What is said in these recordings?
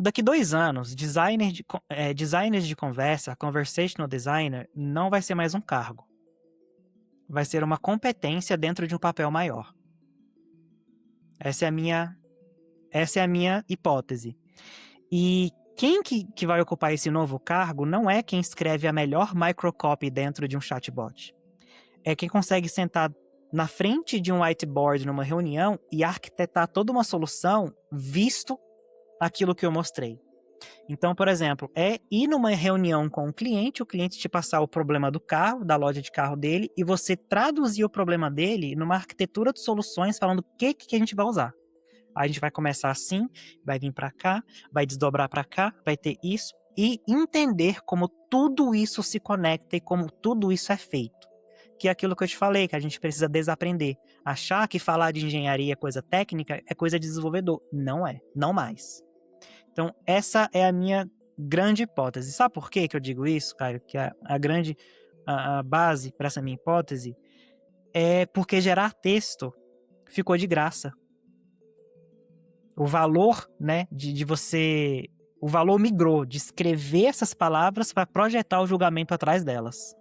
daqui 2 anos, designers de conversa, conversational designer, não vai ser mais um cargo. Vai ser uma competência dentro de um papel maior. Essa é a minha hipótese. E quem que vai ocupar esse novo cargo não é quem escreve a melhor microcopy dentro de um chatbot. É quem consegue sentar na frente de um whiteboard numa reunião e arquitetar toda uma solução visto aquilo que eu mostrei. Então, por exemplo, é ir numa reunião com o cliente te passar o problema do carro, da loja de carro dele, e você traduzir o problema dele numa arquitetura de soluções falando o que a gente vai usar. Aí a gente vai começar assim, vai vir para cá, vai desdobrar para cá, vai ter isso, e entender como tudo isso se conecta e como tudo isso é feito. Que é aquilo que eu te falei, que a gente precisa desaprender. Achar que falar de engenharia é coisa técnica é coisa de desenvolvedor. Não é, não mais. Então, essa é a minha grande hipótese. Sabe por que eu digo isso, Caio? Que a grande a base para essa minha hipótese é porque gerar texto ficou de graça. O valor, né, de você... O valor migrou de escrever essas palavras para projetar o julgamento atrás delas.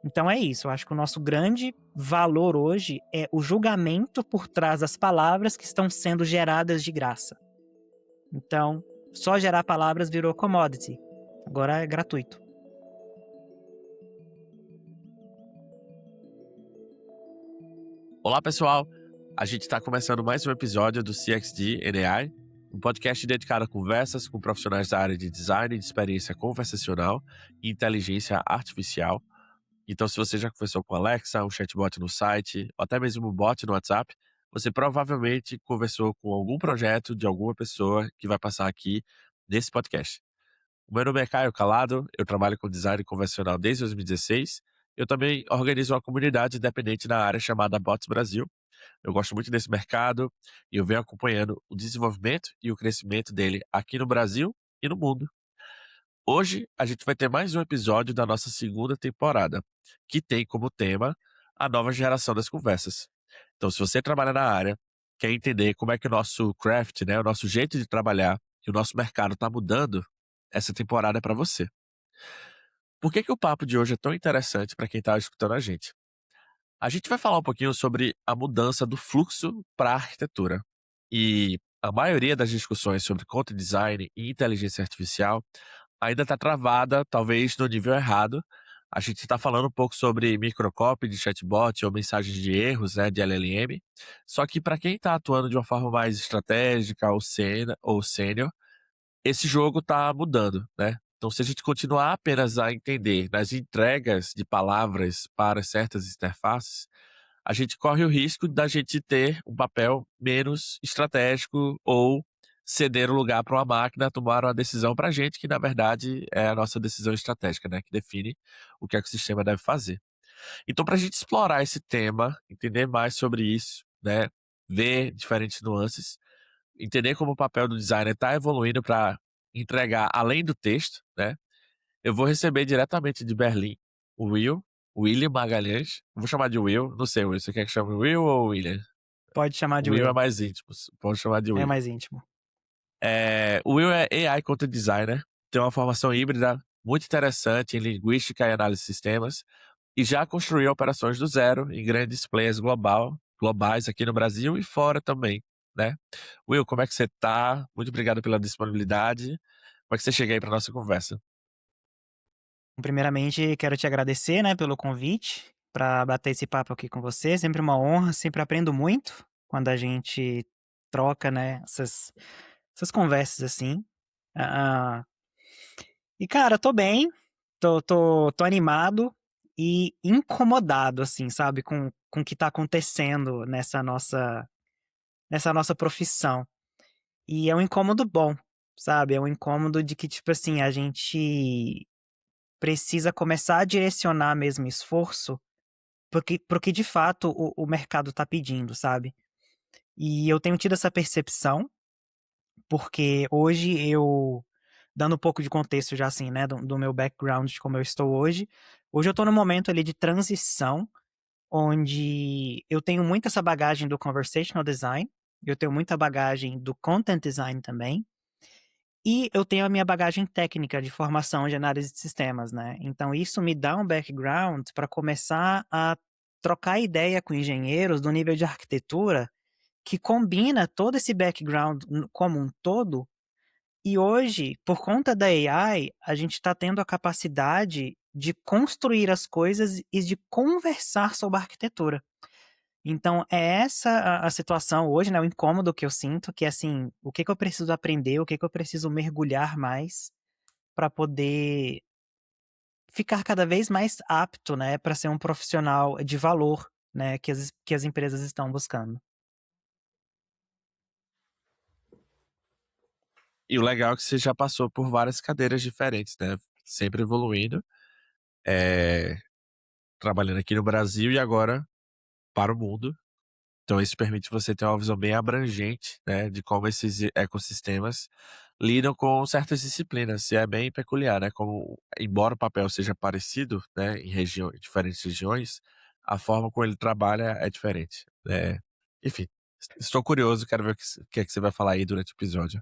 Então é isso, eu acho que o nosso grande valor hoje é o julgamento por trás das palavras que estão sendo geradas de graça. Então, só gerar palavras virou commodity. Agora é gratuito. Olá, pessoal! A gente está começando mais um episódio do CXD AI, um podcast dedicado a conversas com profissionais da área de design, de experiência conversacional e inteligência artificial. Então, se você já conversou com Alexa, um chatbot no site, ou até mesmo um bot no WhatsApp, você provavelmente conversou com algum projeto de alguma pessoa que vai passar aqui nesse podcast. O meu nome é Caio Calado, eu trabalho com design convencional desde 2016. Eu também organizo uma comunidade independente na área chamada Bots Brasil. Eu gosto muito desse mercado e eu venho acompanhando o desenvolvimento e o crescimento dele aqui no Brasil e no mundo. Hoje a gente vai ter mais um episódio da nossa segunda temporada, que tem como tema a nova geração das conversas. Então, se você trabalha na área, quer entender como é que o nosso craft, né, o nosso jeito de trabalhar e o nosso mercado está mudando, essa temporada é para você. Por que o papo de hoje é tão interessante para quem está escutando a gente? A gente vai falar um pouquinho sobre a mudança do fluxo para a arquitetura. E a maioria das discussões sobre content design e inteligência artificial ainda está travada, talvez no nível errado. A gente está falando um pouco sobre microcopy de chatbot ou mensagens de erros, né, de LLM. Só que para quem está atuando de uma forma mais estratégica ou sênior, esse jogo está mudando, né? Então, se a gente continuar apenas a entender nas entregas de palavras para certas interfaces, a gente corre o risco da gente ter um papel menos estratégico ou ceder o lugar para uma máquina tomar uma decisão para a gente, que na verdade é a nossa decisão estratégica, né? Que define o que é que o sistema deve fazer. Então, para a gente explorar esse tema, entender mais sobre isso, né? Ver diferentes nuances, entender como o papel do designer está evoluindo para entregar além do texto, né? Eu vou receber diretamente de Berlim o William Magalhães. Vou chamar de Will, não sei, Will, você quer que chame Will ou William? Pode chamar de Will é Will. mais íntimo, pode chamar de É Will. mais íntimo. O Will é AI Content Designer, tem uma formação híbrida muito interessante em linguística e análise de sistemas, e já construiu operações do zero em grandes players globais aqui no Brasil e fora também, né? Will, como é que você tá? Muito obrigado pela disponibilidade. Como é que você chega aí para nossa conversa? Primeiramente, quero te agradecer, né, pelo convite para bater esse papo aqui com você. Sempre uma honra, sempre aprendo muito quando a gente troca, né, essas conversas assim. Ah, e, cara, tô bem, tô animado e incomodado, assim, sabe, com o que tá acontecendo nessa nossa profissão. E é um incômodo bom, sabe? É um incômodo de que, tipo assim, a gente precisa começar a direcionar mesmo esforço porque de fato o mercado tá pedindo, sabe? E eu tenho tido essa percepção, porque hoje dando um pouco de contexto já assim, né, do meu background, de como eu estou hoje eu tô num momento ali de transição, onde eu tenho muito essa bagagem do conversational design, eu tenho muita bagagem do content design também, E eu tenho a minha bagagem técnica de formação de análise de sistemas, né. Então isso me dá um background para começar a trocar ideia com engenheiros do nível de arquitetura, que combina todo esse background como um todo, e hoje, por conta da AI, a gente está tendo a capacidade de construir as coisas e de conversar sobre arquitetura. Então é essa a situação hoje, né, o incômodo que eu sinto, que é assim, o que que eu preciso aprender, o que que eu preciso mergulhar mais para poder ficar cada vez mais apto, né, para ser um profissional de valor, né, que as empresas estão buscando. E o legal é que você já passou por várias cadeiras diferentes, né, sempre evoluindo, eh, trabalhando aqui no Brasil e agora para o mundo. Então isso permite você ter uma visão bem abrangente, né, de como esses ecossistemas lidam com certas disciplinas, e é bem peculiar, né, como embora o papel seja parecido, né, em diferentes regiões, a forma como ele trabalha é diferente, enfim, estou curioso, quero ver o que é que você vai falar aí durante o episódio.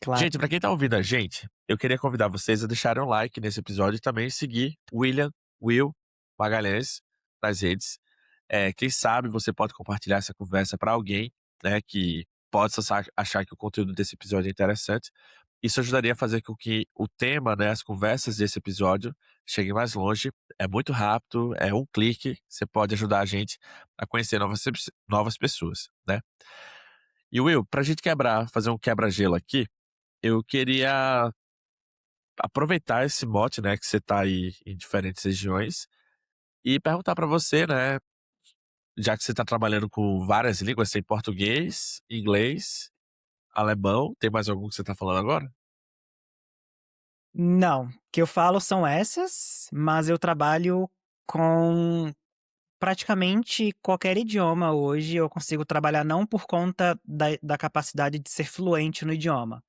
Claro. Gente, para quem tá ouvindo a gente, eu queria convidar vocês a deixarem um like nesse episódio e também seguir Will Magalhães nas redes. Quem sabe você pode compartilhar essa conversa para alguém, né, que possa achar que o conteúdo desse episódio é interessante. Isso ajudaria a fazer com que o tema, né, as conversas desse episódio cheguem mais longe. É muito rápido, é um clique, você pode ajudar a gente a conhecer novas pessoas, né. E Will, pra gente fazer um quebra-gelo aqui, eu queria aproveitar esse mote, né, que você tá aí em diferentes regiões e perguntar pra você, né, já que você tá trabalhando com várias línguas, tem português, inglês, alemão, tem mais algum que você tá falando agora? Não, que eu falo são essas, mas eu trabalho com praticamente qualquer idioma hoje. Eu consigo trabalhar não por conta da capacidade de ser fluente no idioma,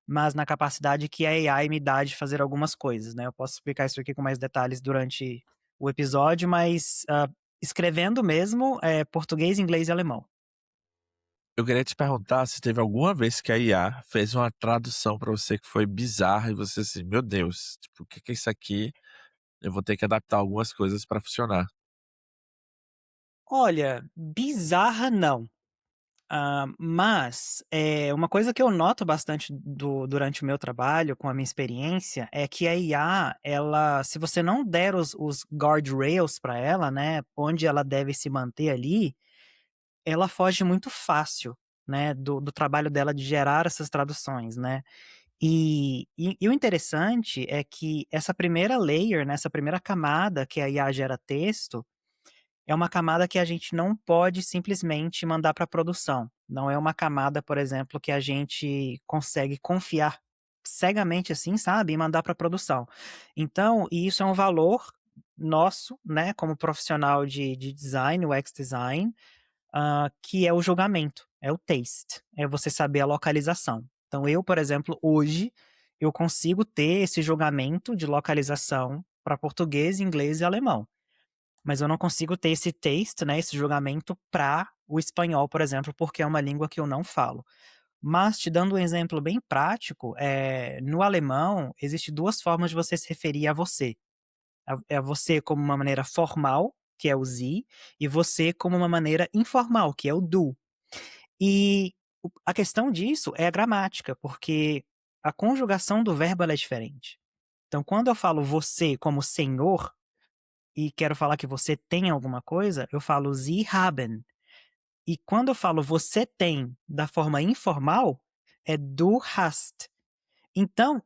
mas na capacidade que a AI me dá de fazer algumas coisas, né. Eu posso explicar isso aqui com mais detalhes durante o episódio, mas, escrevendo mesmo, é português, inglês e alemão. Eu queria te perguntar se teve alguma vez que a IA fez uma tradução pra você que foi bizarra e você assim: "Meu Deus, tipo, o que que é isso aqui? Eu vou ter que adaptar algumas coisas pra funcionar". Olha, bizarra não. Mas, uma coisa que eu noto bastante durante o meu trabalho, com a minha experiência, é que a IA, ela se você não der os guardrails para ela, né, onde ela deve se manter ali, ela foge muito fácil, né, do trabalho dela de gerar essas traduções, né. E o interessante é que essa primeira layer, né, essa primeira camada que a IA gera texto, é uma camada que a gente não pode simplesmente mandar para produção. Não é uma camada, por exemplo, que a gente consegue confiar cegamente assim, sabe, e mandar para produção. Então, e isso é um valor nosso, né, como profissional de design, UX design, que é o julgamento, é o taste, é você saber a localização. Então eu, por exemplo, hoje, eu consigo ter esse julgamento de localização para português, inglês e alemão. Mas eu não consigo ter esse taste, né, esse julgamento para o espanhol, por exemplo, porque é uma língua que eu não falo. Mas te dando um exemplo bem prático, no alemão existe 2 formas de você se referir a você. A você como uma maneira formal, que é o Sie, e você como uma maneira informal, que é o Du. E a questão disso é a gramática, porque a conjugação do verbo ela é diferente. Então quando eu falo você como senhor, e quero falar que você tem alguma coisa, eu falo Sie haben. E quando eu falo você tem da forma informal, é du hast. Então,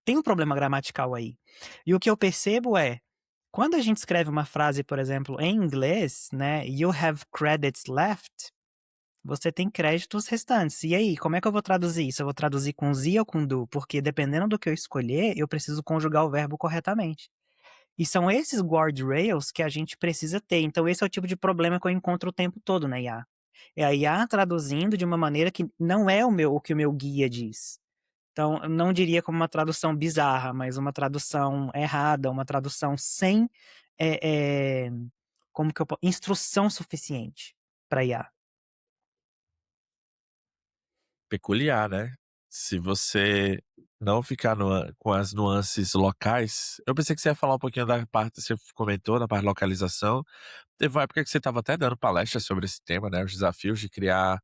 tem um problema gramatical aí. E o que eu percebo é, quando a gente escreve uma frase, por exemplo, em inglês, né, "You have credits left", você tem créditos restantes. E aí, como é que eu vou traduzir isso? Eu vou traduzir com "ze" ou com "do"? Porque dependendo do que eu escolher, eu preciso conjugar o verbo corretamente. E são esses guardrails que a gente precisa ter. Então esse é o tipo de problema que eu encontro o tempo todo na IA. É a IA traduzindo de uma maneira que não é o que o meu guia diz. Então, eu não diria como uma tradução bizarra, mas uma tradução errada, uma tradução sem, eh eh, como que eu po instrução suficiente para IA. Peculiar, né. se você não ficar com as nuances locais, eu pensei que você ia falar um pouquinho da parte, você comentou da parte de localização. Teve uma época que você estava até dando palestras sobre esse tema, né, os desafios de criar,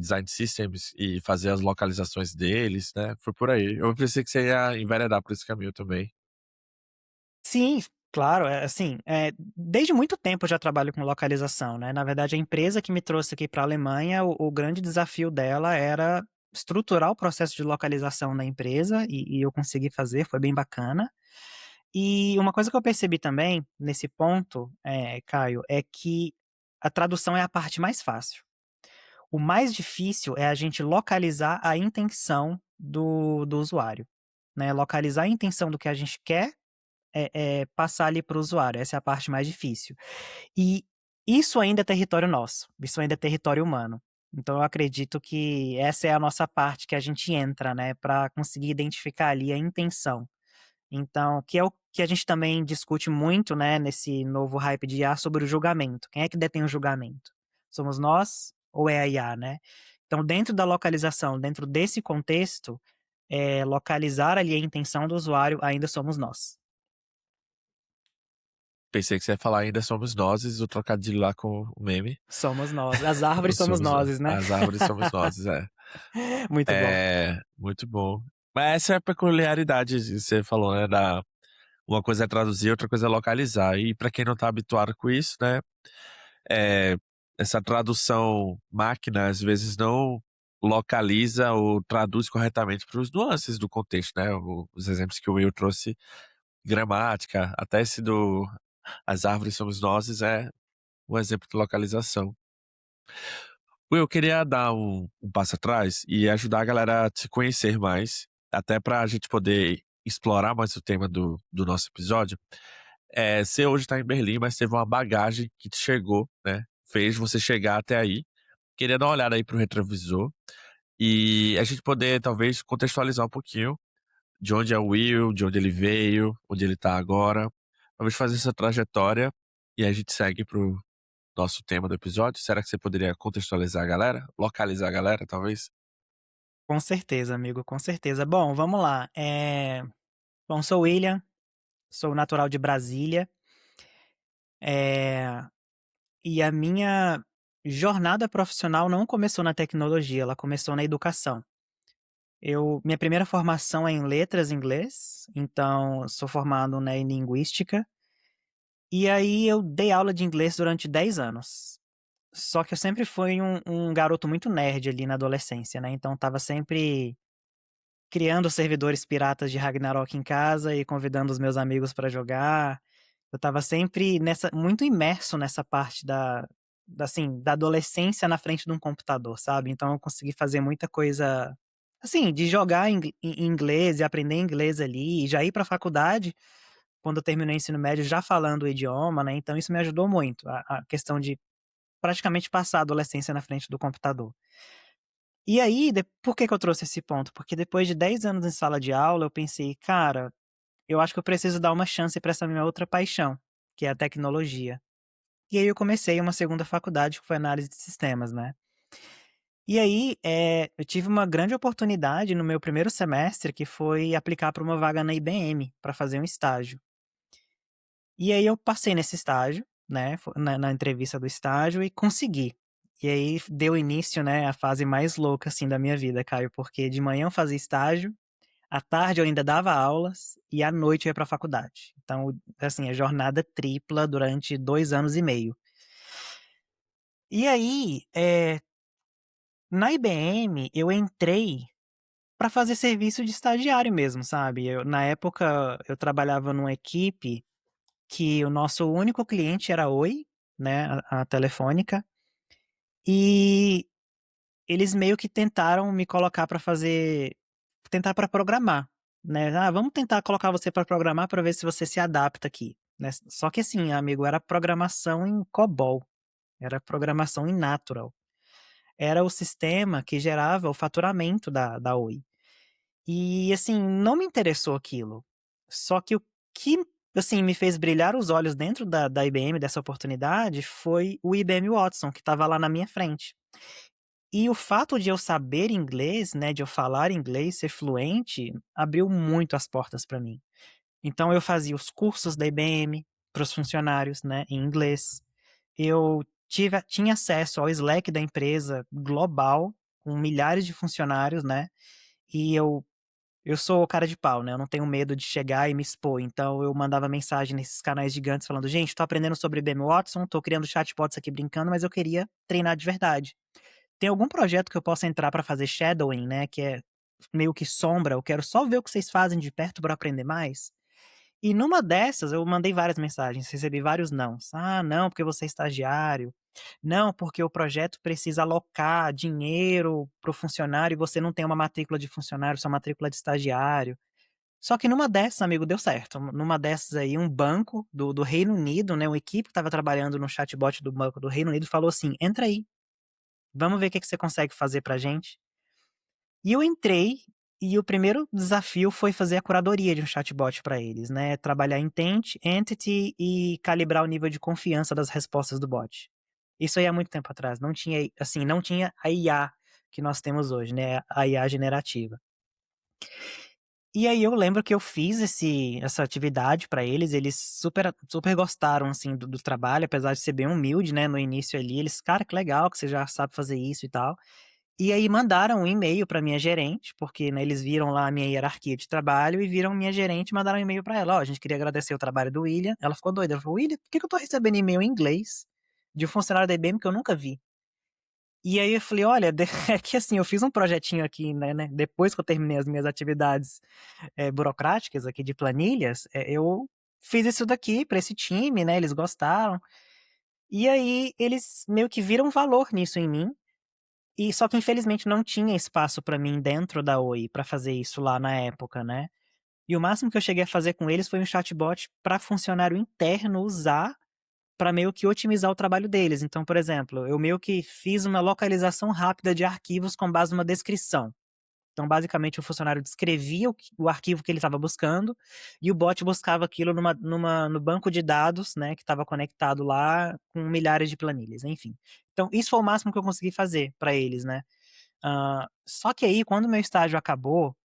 design systems e fazer as localizações deles, né, foi por aí. Eu pensei que você ia enveredar por esse caminho também. Sim, claro, assim, desde muito tempo eu já trabalho com localização, né, na verdade a empresa que me trouxe aqui para a Alemanha, o grande desafio dela era estruturar o processo de localização na empresa e eu consegui fazer, foi bem bacana. E uma coisa que eu percebi também, nesse ponto, Caio, é que a tradução é a parte mais fácil. O mais difícil é a gente localizar a intenção do usuário, né, localizar a intenção do que a gente quer passar ali para o usuário, essa é a parte mais difícil. E isso ainda é território nosso, isso ainda é território humano. Então eu acredito que essa é a nossa parte que a gente entra, né, para conseguir identificar ali a intenção. Então, que é o que a gente também discute muito, né, nesse novo hype de IA sobre o julgamento. Quem é que detém o julgamento? Somos nós ou é a IA, né? Então, dentro da localização, dentro desse contexto, localizar ali a intenção do usuário ainda somos nós. Pensei que você ia falar ainda somos nozes, o trocadilho lá com o meme. Somos nós. As árvores somos Somos nós, né? as árvores somos nozes, é. Muito bom. É, muito bom. Mas essa é a peculiaridade que você falou, né, da uma coisa é traduzir, outra coisa é localizar. E para quem não tá habituado com isso, né, eh, essa tradução máquina, às vezes, não localiza ou traduz corretamente para os nuances do contexto, né, os exemplos que o Will trouxe, gramática, até esse do "as árvores somos nozes" é um exemplo de localização. Will, eu queria dar um passo atrás e ajudar a galera a te conhecer mais, até para a gente poder explorar mais o tema do nosso episódio. Você hoje está em Berlim, mas teve uma bagagem que te chegou, né, fez você chegar até aí. Queria dar uma olhada aí para o retrovisor e a gente poder talvez contextualizar um pouquinho de onde é o Will, de onde ele veio, onde ele está agora. Talvez fazer essa trajetória e aí a gente segue para o nosso tema do episódio. Será que você poderia contextualizar a galera? Localizar a galera, talvez? Com certeza, amigo, com certeza. Bom, vamos lá. Bom, sou William, sou natural de Brasília. Eh, e a minha jornada profissional não começou na tecnologia, ela começou na educação. Minha primeira formação é em letras em inglês, então sou formado, né, em linguística. E aí eu dei aula de inglês durante 10 anos. Só que eu sempre fui um garoto muito nerd ali na adolescência, né, então estava sempre criando servidores piratas de Ragnarok em casa e convidando os meus amigos para jogar. Eu estava sempre muito imerso nessa parte assim, da adolescência na frente de um computador, sabe. Então eu consegui fazer muita coisa, assim, de jogar em inglês e aprender inglês ali, e já ir para a faculdade, quando eu terminei o ensino médio, já falando o idioma, né, então isso me ajudou muito, a questão de praticamente passar a adolescência na frente do computador. E aí, por que que eu trouxe esse ponto? Porque depois de 10 anos em sala de aula, eu pensei: "Cara, eu acho que eu preciso dar uma chance para essa minha outra paixão, que é a tecnologia". E aí eu comecei uma segunda faculdade, que foi análise de sistemas, né. E aí, eu tive uma grande oportunidade no meu primeiro semestre, que foi aplicar para uma vaga na IBM, para fazer um estágio. E aí eu passei nesse estágio, né, na entrevista do estágio e consegui. E aí deu início, né, a fase mais louca, assim, da minha vida, Caio, porque de manhã eu fazia estágio, à tarde eu ainda dava aulas e à noite eu ia para a faculdade. Então, assim, a jornada tripla durante 2 anos e meio. E aí, na IBM eu entrei para fazer serviço de estagiário mesmo, sabe. Na época eu trabalhava numa equipe que o nosso único cliente era a Oi, né, a Telefônica, e eles meio que tentaram me colocar para tentar para programar, né. "Ah, vamos tentar colocar você para programar para ver se você se adapta aqui", né. Só que assim, amigo, era programação em COBOL, era programação em Natural. Era o sistema que gerava o faturamento da Oi. E, assim, não me interessou aquilo. Só que o que, assim, me fez brilhar os olhos dentro da IBM, dessa oportunidade, foi o IBM Watson, que estava lá na minha frente. E o fato de eu saber inglês, né, de eu falar inglês, ser fluente, abriu muito as portas para mim. Então eu fazia os cursos da IBM para os funcionários, né, em inglês. Eu tinha acesso ao Slack da empresa global, com milhares de funcionários, né, e eu sou cara de pau, né, eu não tenho medo de chegar e me expor, então eu mandava mensagem nesses canais gigantes falando: "Gente, tô aprendendo sobre IBM Watson, tô criando chatbots aqui brincando, mas eu queria treinar de verdade. Tem algum projeto que eu possa entrar para fazer shadowing, né, que é meio que sombra, eu quero só ver o que vocês fazem de perto para aprender mais?" E numa dessas eu mandei várias mensagens, recebi vários nãos. "Ah, não, porque você é estagiário. Não, porque o projeto precisa alocar dinheiro para o funcionário e você não tem uma matrícula de funcionário, só matrícula de estagiário." Só que numa dessas, amigo, deu certo. Numa dessas aí, um banco do Reino Unido, né, uma equipe que estava trabalhando no chatbot do banco do Reino Unido falou assim: "Entra aí, vamos ver o que que você consegue fazer pra gente." E eu entrei, e o primeiro desafio foi fazer a curadoria de um chatbot para eles, né, trabalhar intent, entity e calibrar o nível de confiança das respostas do bot. Isso aí há muito tempo atrás, não tinha, assim, não tinha a IA que nós temos hoje, né, a IA generativa. E aí eu lembro que eu fiz essa atividade para eles, eles super gostaram, assim, do trabalho, apesar de ser bem humilde, né, no início ali, eles: "Cara, que legal que você já sabe fazer isso e tal." E aí mandaram um e-mail para minha gerente, porque, né, eles viram lá a minha hierarquia de trabalho e viram minha gerente e mandaram um e-mail para ela: "Ó, a gente queria agradecer o trabalho do William." Ela ficou doida, ela falou: "William, por que que eu tô recebendo e-mail em inglês de um funcionário da IBM que eu nunca vi?" E aí eu falei: "Olha, é que assim, eu fiz um projetinho aqui, né, depois que eu terminei as minhas atividades, burocráticas aqui de planilhas, eu fiz isso daqui para esse time, né, eles gostaram." E aí eles meio que viram valor nisso em mim, e só que infelizmente não tinha espaço pra mim dentro da Oi pra fazer isso lá na época, né. E o máximo que eu cheguei a fazer com eles foi um chatbot pra funcionário interno usar pra meio que otimizar o trabalho deles. Então, por exemplo, eu meio que fiz uma localização rápida de arquivos com base numa descrição. Então, basicamente, o funcionário descrevia o arquivo que ele estava buscando, e o bot buscava aquilo no banco de dados, né, que estava conectado lá com milhares de planilhas, enfim. Então, isso foi o máximo que eu consegui fazer para eles, né. Só que aí, quando o meu estágio acabou,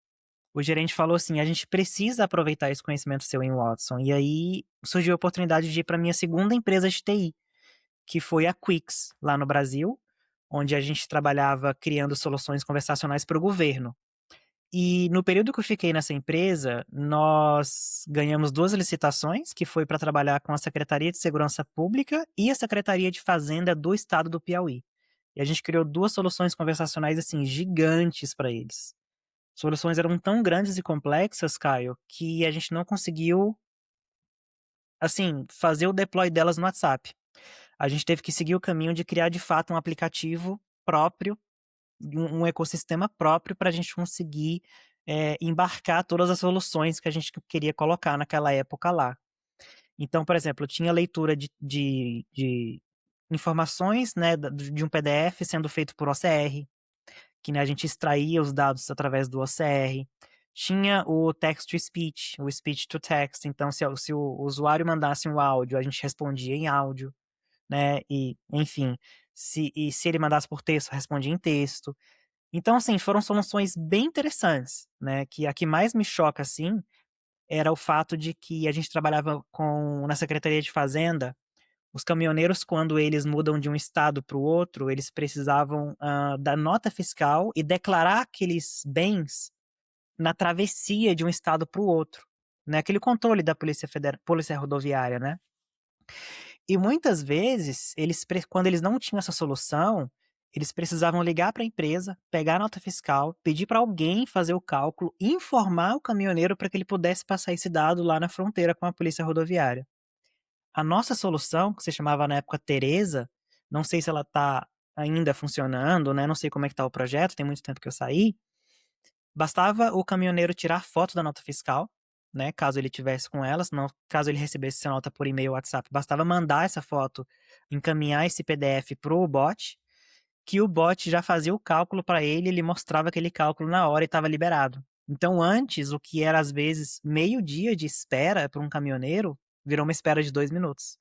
o gerente falou assim: "A gente precisa aproveitar esse conhecimento seu em Watson." E aí surgiu a oportunidade de ir para minha segunda empresa de TI, que foi a Quix, lá no Brasil, onde a gente trabalhava criando soluções conversacionais para o governo. E no período que eu fiquei nessa empresa, nós ganhamos 2 licitações, que foi para trabalhar com a Secretaria de Segurança Pública e a Secretaria de Fazenda do estado do Piauí. E a gente criou 2 soluções conversacionais, assim, gigantes para eles. Soluções eram tão grandes e complexas, Caio, que a gente não conseguiu, assim, fazer o deploy delas no WhatsApp. A gente teve que seguir o caminho de criar, de fato, um aplicativo próprio, um ecossistema próprio para a gente conseguir, embarcar todas as soluções que a gente queria colocar naquela época lá. Então, por exemplo, tinha leitura de informações, né, de um PDF sendo feito por OCR, que, né, a gente extraía os dados através do OCR. Tinha o text to speech, o speech to text, então se o usuário mandasse um áudio, a gente respondia em áudio, né, e enfim, se ele mandasse por texto, respondia em texto. Então, assim, foram soluções bem interessantes, né, que a que mais me choca, assim, era o fato de que a gente trabalhava na Secretaria de Fazenda, os caminhoneiros, quando eles mudam de um estado para o outro, eles precisavam, da nota fiscal e declarar aqueles bens na travessia de um estado para o outro, né, aquele controle da Polícia Rodoviária, né. E muitas vezes, quando eles não tinham essa solução, eles precisavam ligar para a empresa, pegar a nota fiscal, pedir para alguém fazer o cálculo, informar o caminhoneiro para que ele pudesse passar esse dado lá na fronteira com a polícia rodoviária. A nossa solução, que se chamava na época Teresa, não sei se ela está ainda funcionando, né, não sei como é que está o projeto, tem muito tempo que eu saí. Bastava o caminhoneiro tirar foto da nota fiscal, né, caso ele tivesse com ela, senão caso ele recebesse essa nota por e-mail ou WhatsApp, bastava mandar essa foto, encaminhar esse PDF para o bot, que o bot já fazia o cálculo para ele, ele mostrava aquele cálculo na hora e estava liberado. Então antes, o que era às vezes meio dia de espera para um caminhoneiro, virou uma espera de 2 minutos.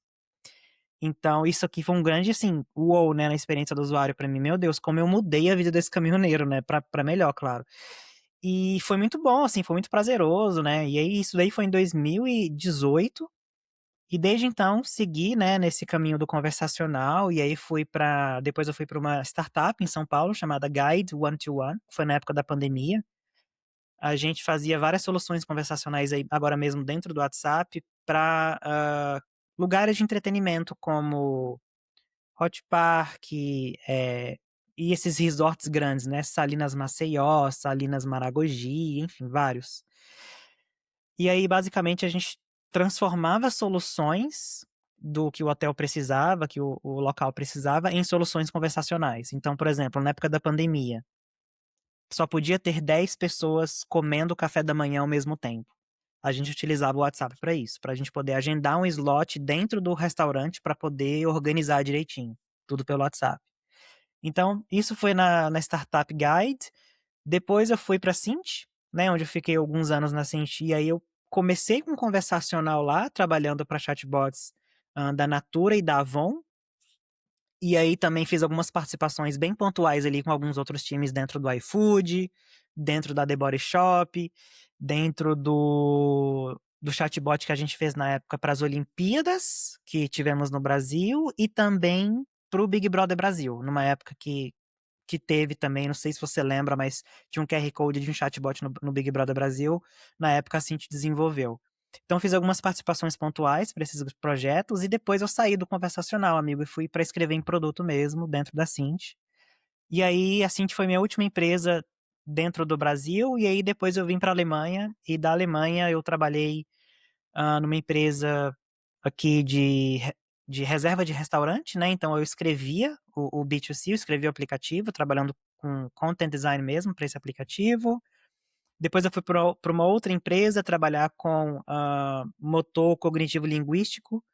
Então, isso aqui foi um grande, assim, uou, né, na experiência do usuário pra mim. Meu Deus, como eu mudei a vida desse caminhoneiro, né, pra melhor, claro. E foi muito bom, assim, foi muito prazeroso, né. E aí isso daí foi em 2018, e desde então segui, né, nesse caminho do conversacional, e aí depois eu fui para uma startup em São Paulo chamada Guide One to One, foi na época da pandemia. A gente fazia várias soluções conversacionais aí, agora mesmo dentro do WhatsApp, para lugares de entretenimento como Hot Park, e esses resorts grandes, né, Salinas Maceió, Salinas Maragogi, enfim, vários. E aí, basicamente, a gente transformava soluções do que o hotel precisava, que o local precisava, em soluções conversacionais. Então, por exemplo, na época da pandemia, só podia ter 10 pessoas comendo café da manhã ao mesmo tempo. A gente utilizava o WhatsApp para isso, para a gente poder agendar um slot dentro do restaurante para poder organizar direitinho, tudo pelo WhatsApp. Então, isso foi na Startup Guide. Depois eu fui pra Cint, né, onde eu fiquei alguns anos na Cint, e aí eu comecei com conversacional lá, trabalhando para chatbots, da Natura e da Avon, e aí também fiz algumas participações bem pontuais ali com alguns outros times dentro do iFood, dentro da The Body Shop, dentro do chatbot que a gente fez na época para as Olimpíadas, que tivemos no Brasil, e também para o Big Brother Brasil, numa época que teve também, não sei se você lembra, mas tinha um QR Code de um chatbot no Big Brother Brasil, na época a Cinti desenvolveu. Então fiz algumas participações pontuais para esses projetos e depois eu saí do conversacional, amigo, e fui para escrever em produto mesmo, dentro da Cinti. E aí a Cinti foi minha última empresa dentro do Brasil, e aí depois eu vim para a Alemanha, e da Alemanha eu trabalhei numa empresa aqui de reserva de restaurante, né? Então eu escrevia o B2C, eu escrevia o aplicativo, trabalhando com content design mesmo para esse aplicativo. Depois eu fui para uma outra empresa trabalhar com motor cognitivo linguístico.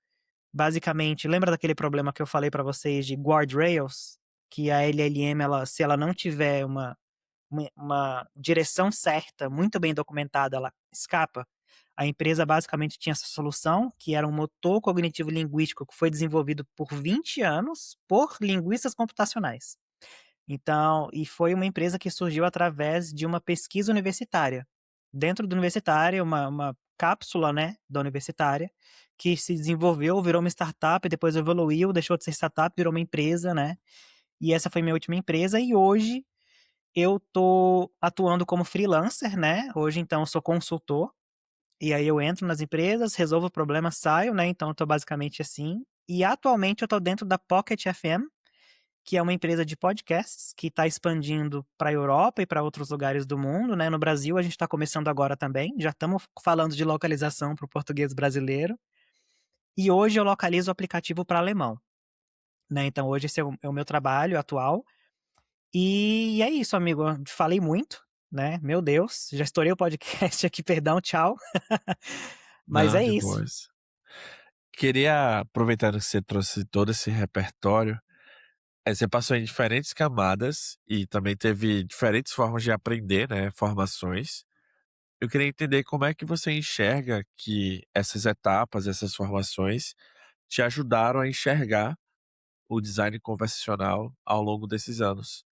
Basicamente, lembra daquele problema que eu falei para vocês de guardrails? Que a LLM, se ela não tiver uma direção certa, muito bem documentada, ela escapa. A empresa basicamente tinha essa solução, que era um motor cognitivo linguístico que foi desenvolvido por 20 anos por linguistas computacionais. Então, e foi uma empresa que surgiu através de uma pesquisa universitária. Dentro da universitária, uma cápsula, né, da universitária, que se desenvolveu, virou uma startup, depois evoluiu, deixou de ser startup, virou uma empresa, né? E essa foi minha última empresa, e hoje eu tô atuando como freelancer, né? Hoje, então, eu sou consultor. E aí eu entro nas empresas, resolvo o problema, saio, né? Então eu tô basicamente assim. E atualmente eu tô dentro da Pocket FM, que é uma empresa de podcasts que está expandindo para a Europa e para outros lugares do mundo, né? No Brasil a gente está começando agora também. Já estamos falando de localização para o português brasileiro. E hoje eu localizo o aplicativo para alemão, né? Então hoje esse é o meu trabalho atual. E é isso, amigo. Eu falei muito, né? Meu Deus, já estourei o podcast aqui, perdão, tchau. Mas Não, é de isso. boas. Queria, aproveitando que você trouxe todo esse repertório, você passou em diferentes camadas e também teve diferentes formas de aprender, né, formações. Eu queria entender como é que você enxerga que essas etapas, essas formações, te ajudaram a enxergar o design conversacional ao longo desses anos.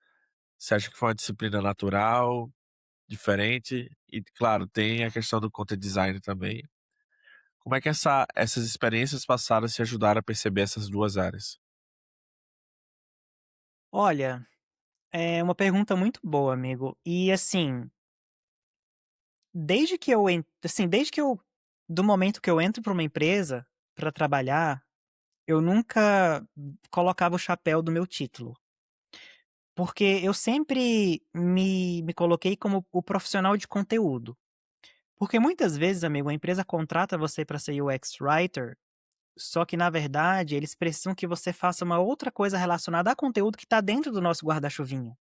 Você acha que foi uma disciplina natural, diferente? E, claro, tem a questão do content design também. Como é que essas experiências passadas te ajudaram a perceber essas duas áreas? Olha, é uma pergunta muito boa, amigo. E assim, desde que eu do momento que eu entro para uma empresa para trabalhar, eu nunca colocava o chapéu do meu título. Porque eu sempre me coloquei como o profissional de conteúdo. Porque muitas vezes, amigo, a empresa contrata você para ser UX writer, só que na verdade eles precisam que você faça uma outra coisa relacionada a conteúdo que está dentro do nosso guarda-chuvinha.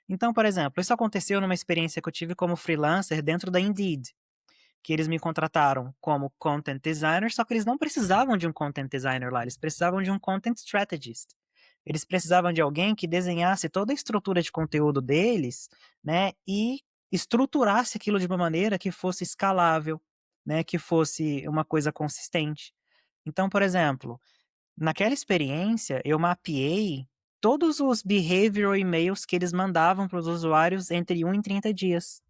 Então, por exemplo, isso aconteceu numa experiência que eu tive como freelancer dentro da Indeed, que eles me contrataram como content designer, só que eles não precisavam de um content designer lá, eles precisavam de um content strategist. Eles precisavam de alguém que desenhasse toda a estrutura de conteúdo deles, né, e estruturasse aquilo de uma maneira que fosse escalável, né, que fosse uma coisa consistente. Então, por exemplo, Naquela experiência, eu mapeei todos os behavioral e-mails que eles mandavam para os usuários entre 1 e 30 dias.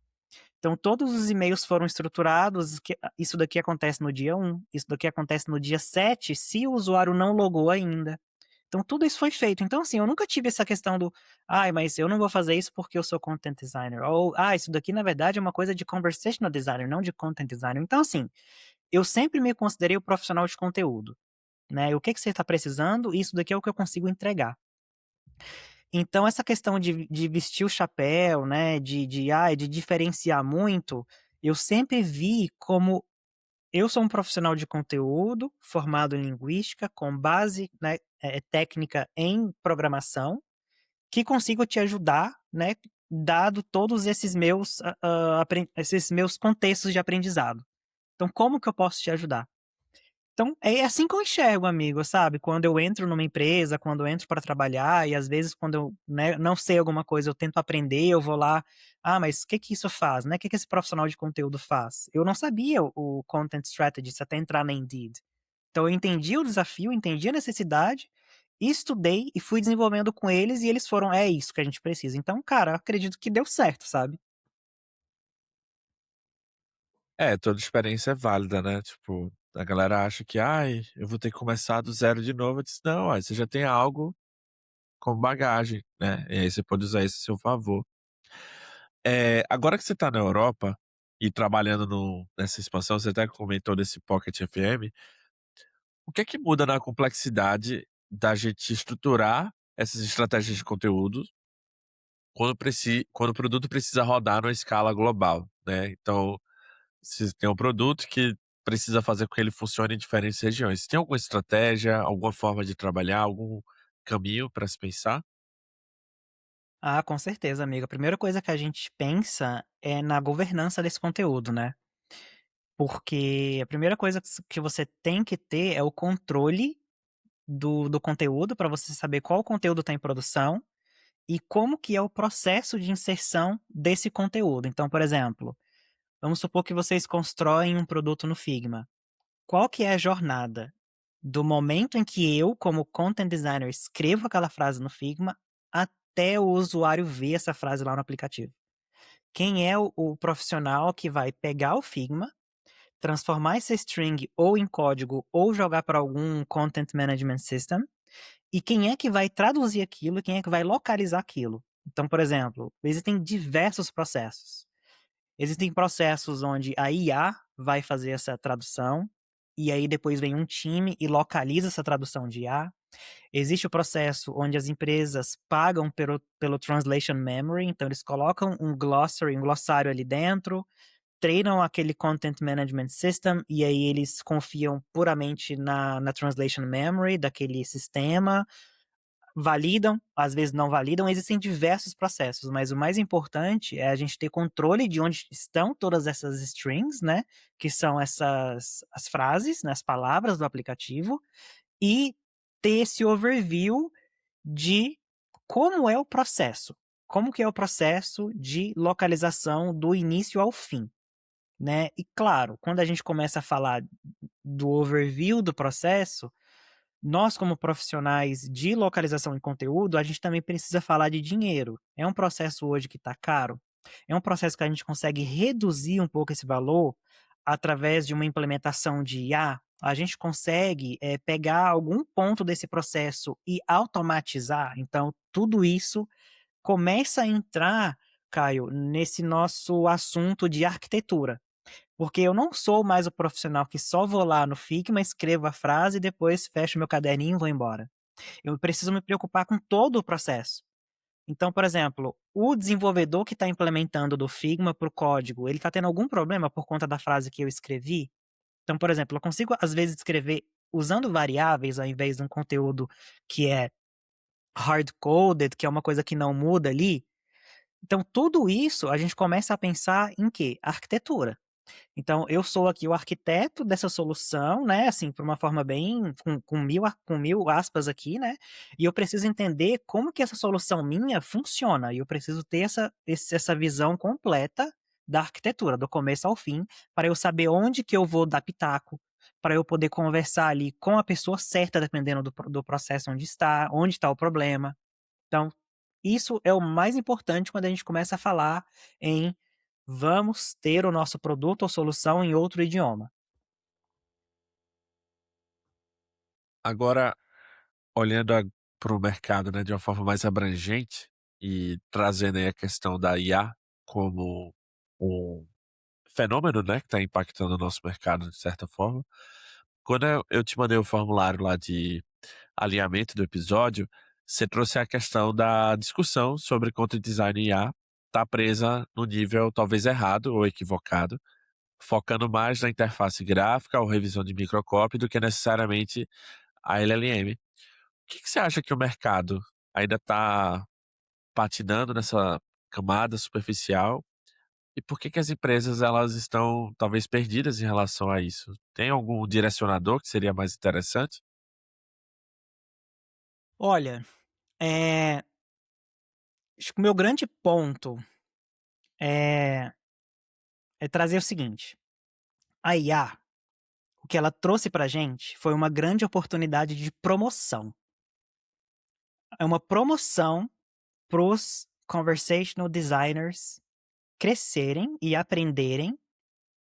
Então, todos os e-mails foram estruturados, isso daqui acontece no dia 1, isso daqui acontece no dia 7, se o usuário não logou ainda. Então, tudo isso foi feito. Então, assim, eu nunca tive essa questão do, ai, mas eu não vou fazer isso porque eu sou content designer. Ou, isso daqui, na verdade, é uma coisa de conversational designer, não de content designer. Então, assim, eu sempre me considerei o profissional de conteúdo, né? O que você está precisando, isso daqui é o que eu consigo entregar. Então essa questão de vestir o chapéu, né, de diferenciar muito, eu sempre vi como eu sou um profissional de conteúdo, formado em linguística, com base, né, técnica em programação, que consigo te ajudar, né, dado todos esses meus, esses meus contextos de aprendizado. Então como que eu posso te ajudar? Então, é assim que eu enxergo, amigo, sabe? Quando eu entro numa empresa, quando eu entro para trabalhar e às vezes quando eu, né, não sei alguma coisa, eu tento aprender, eu vou lá, mas o que que isso faz, né? O que que esse profissional de conteúdo faz? Eu não sabia o content strategist até entrar na Indeed. Então eu entendi o desafio, entendi a necessidade, estudei e fui desenvolvendo com eles e eles foram, é isso que a gente precisa. Então, cara, eu acredito que deu certo, sabe? É, toda experiência é válida, né? Tipo, a galera acha que, ai, eu vou ter que começar do zero de novo. Eu disse, não, ó, você já tem algo como bagagem, né? E aí você pode usar isso a seu favor. Agora que você tá na Europa e trabalhando nessa expansão, você até comentou desse Pocket FM, o que é que muda na complexidade da gente estruturar essas estratégias de conteúdo quando o produto precisa rodar numa escala global, né? Então, se tem um produto que precisa fazer com que ele funcione em diferentes regiões. Tem alguma estratégia, alguma forma de trabalhar, algum caminho para se pensar? Ah, com certeza, amigo. A primeira coisa que a gente pensa é na governança desse conteúdo, né? Porque a primeira coisa que você tem que ter é o controle do conteúdo para você saber qual conteúdo está em produção e como que é o processo de inserção desse conteúdo. Então, por exemplo, vamos supor que vocês constroem um produto no Figma. Qual que é a jornada do momento em que eu, como content designer, escrevo aquela frase no Figma até o usuário ver essa frase lá no aplicativo? Quem é o profissional que vai pegar o Figma, transformar essa string ou em código ou jogar para algum content management system, e quem é que vai traduzir aquilo e quem é que vai localizar aquilo. Então, por exemplo, existem diversos processos. Existem processos onde a IA vai fazer essa tradução, e aí depois vem um time e localiza essa tradução de IA. Existe o processo onde as empresas pagam pelo translation memory, então eles colocam um glossary, um glossário ali dentro, treinam aquele content management system e aí eles confiam puramente na translation memory daquele sistema, validam, às vezes não validam, existem diversos processos, mas o mais importante é a gente ter controle de onde estão todas essas strings, né, que são as frases, né, as palavras do aplicativo, e ter esse overview de como é o processo, como que é o processo de localização do início ao fim, né. E claro, quando a gente começa a falar do overview do processo, nós como profissionais de localização de conteúdo, a gente também precisa falar de dinheiro. É um processo hoje que está caro, é um processo que a gente consegue reduzir um pouco esse valor através de uma implementação de IA. A gente consegue, pegar algum ponto desse processo e automatizar, então tudo isso começa a entrar, Caio, nesse nosso assunto de arquitetura. Porque eu não sou mais o profissional que só vou lá no Figma, escrevo a frase e depois fecho meu caderninho e vou embora. Eu preciso me preocupar com todo o processo. Então, por exemplo, o desenvolvedor que está implementando do Figma para o código, ele está tendo algum problema por conta da frase que eu escrevi? Então, por exemplo, eu consigo às vezes escrever usando variáveis ao invés de um conteúdo que é hard-coded, que é uma coisa que não muda ali. Então, tudo isso a gente começa a pensar em quê? Arquitetura. Então, eu sou aqui o arquiteto dessa solução, né, assim, por uma forma bem com mil aspas aqui, né, e eu preciso entender como que essa solução minha funciona, e eu preciso ter essa visão completa da arquitetura, do começo ao fim, para eu saber onde que eu vou dar pitaco, para eu poder conversar ali com a pessoa certa, dependendo do processo onde está o problema. Então, isso é o mais importante quando a gente começa a falar em vamos ter o nosso produto ou solução em outro idioma. Agora, olhando para o mercado, né, de uma forma mais abrangente e trazendo aí a questão da IA como um fenômeno, né, que está impactando o nosso mercado de certa forma. Quando eu te mandei o formulário lá de alinhamento do episódio, você trouxe a questão da discussão sobre content design IA tá presa no nível talvez errado ou equivocado, focando mais na interface gráfica ou revisão de microcopy do que necessariamente a LLM. O que você acha que o mercado ainda está patinando nessa camada superficial e por que as empresas elas estão talvez perdidas em relação a isso? Tem algum direcionador que seria mais interessante? Olha, eh, acho que o meu grande ponto é trazer o seguinte: a IA, o que ela trouxe pra gente foi uma grande oportunidade de promoção. É uma promoção para os conversational designers crescerem e aprenderem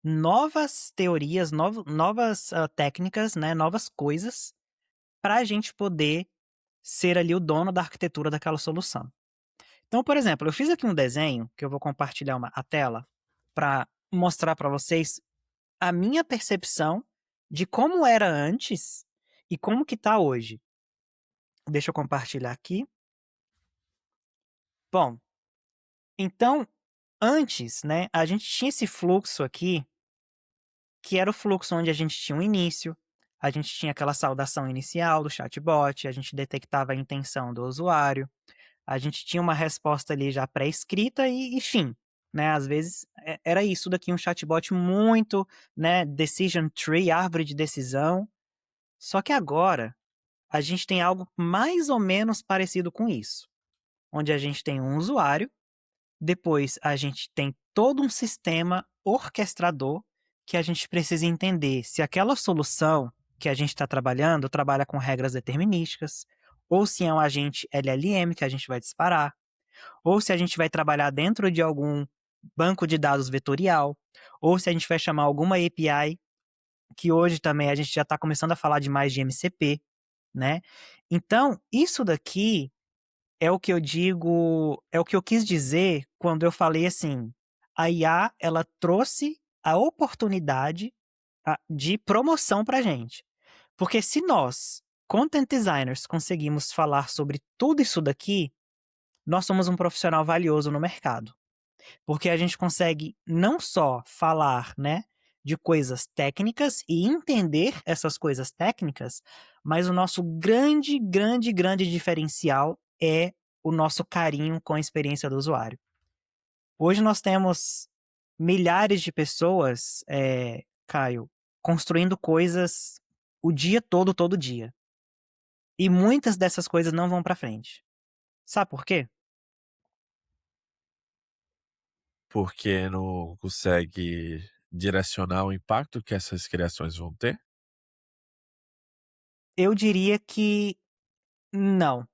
novas teorias, novas, técnicas, né, novas coisas, para a gente poder ser ali o dono da arquitetura daquela solução. Então, por exemplo, eu fiz aqui um desenho, que eu vou compartilhar a tela, para mostrar para vocês a minha percepção de como era antes e como que tá hoje. Deixa eu compartilhar aqui. Bom, então, antes, né, a gente tinha esse fluxo aqui, que era o fluxo onde a gente tinha um início, a gente tinha aquela saudação inicial do chatbot, a gente detectava a intenção do usuário, a gente tinha uma resposta ali já pré-escrita e fim, né, às vezes era isso daqui, um chatbot muito, né, decision tree, árvore de decisão. Só que agora, a gente tem algo mais ou menos parecido com isso, onde a gente tem um usuário, depois a gente tem todo um sistema orquestrador que a gente precisa entender se aquela solução que a gente está trabalhando trabalha com regras determinísticas, ou se é um agente LLM que a gente vai disparar, ou se a gente vai trabalhar dentro de algum banco de dados vetorial, ou se a gente vai chamar alguma API, que hoje também a gente já está começando a falar de mais de MCP, né? Então, isso daqui é o que eu digo, é o que eu quis dizer quando eu falei assim, a IA ela trouxe a oportunidade de promoção pra gente. Porque se nós, content designers, conseguimos falar sobre tudo isso daqui, nós somos um profissional valioso no mercado. Porque a gente consegue não só falar, né, de coisas técnicas e entender essas coisas técnicas, mas o nosso grande, grande, grande diferencial é o nosso carinho com a experiência do usuário. Hoje nós temos milhares de pessoas, Caio, construindo coisas o dia todo, todo dia. E muitas dessas coisas não vão para frente. Sabe por quê? Porque não consegue direcionar o impacto que essas criações vão ter? Eu diria que não.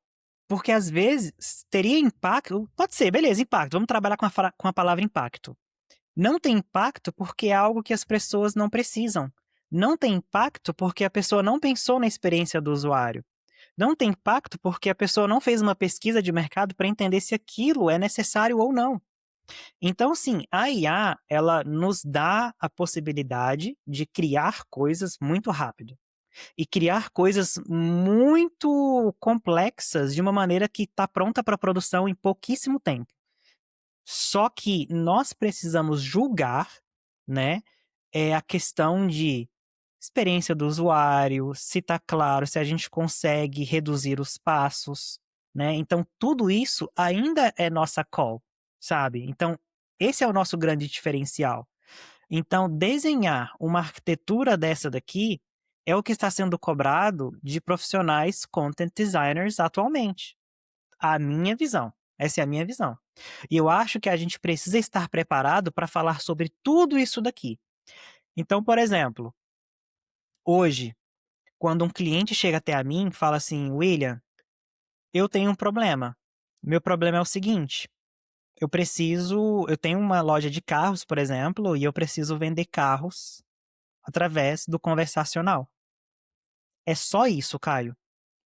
Porque às vezes teria impacto, pode ser, beleza, impacto, vamos trabalhar com a palavra impacto. Não tem impacto porque é algo que as pessoas não precisam. Não tem impacto porque a pessoa não pensou na experiência do usuário. Não tem impacto porque a pessoa não fez uma pesquisa de mercado para entender se aquilo é necessário ou não. Então, sim, a IA, ela nos dá a possibilidade de criar coisas muito rápido e criar coisas muito complexas de uma maneira que está pronta para produção em pouquíssimo tempo. Só que nós precisamos julgar, né, a questão de experiência do usuário, se está claro, se a gente consegue reduzir os passos, né? Então tudo isso ainda é nossa call, sabe? Então esse é o nosso grande diferencial. Então, desenhar uma arquitetura dessa daqui é o que está sendo cobrado de profissionais content designers atualmente. A minha visão. Essa é a minha visão. E eu acho que a gente precisa estar preparado para falar sobre tudo isso daqui. Então, por exemplo, Hoje, quando um cliente chega até a mim e fala assim: "William, eu tenho um problema. Meu problema é o seguinte, eu tenho uma loja de carros, por exemplo, e eu preciso vender carros através do conversacional". É só isso, Caio.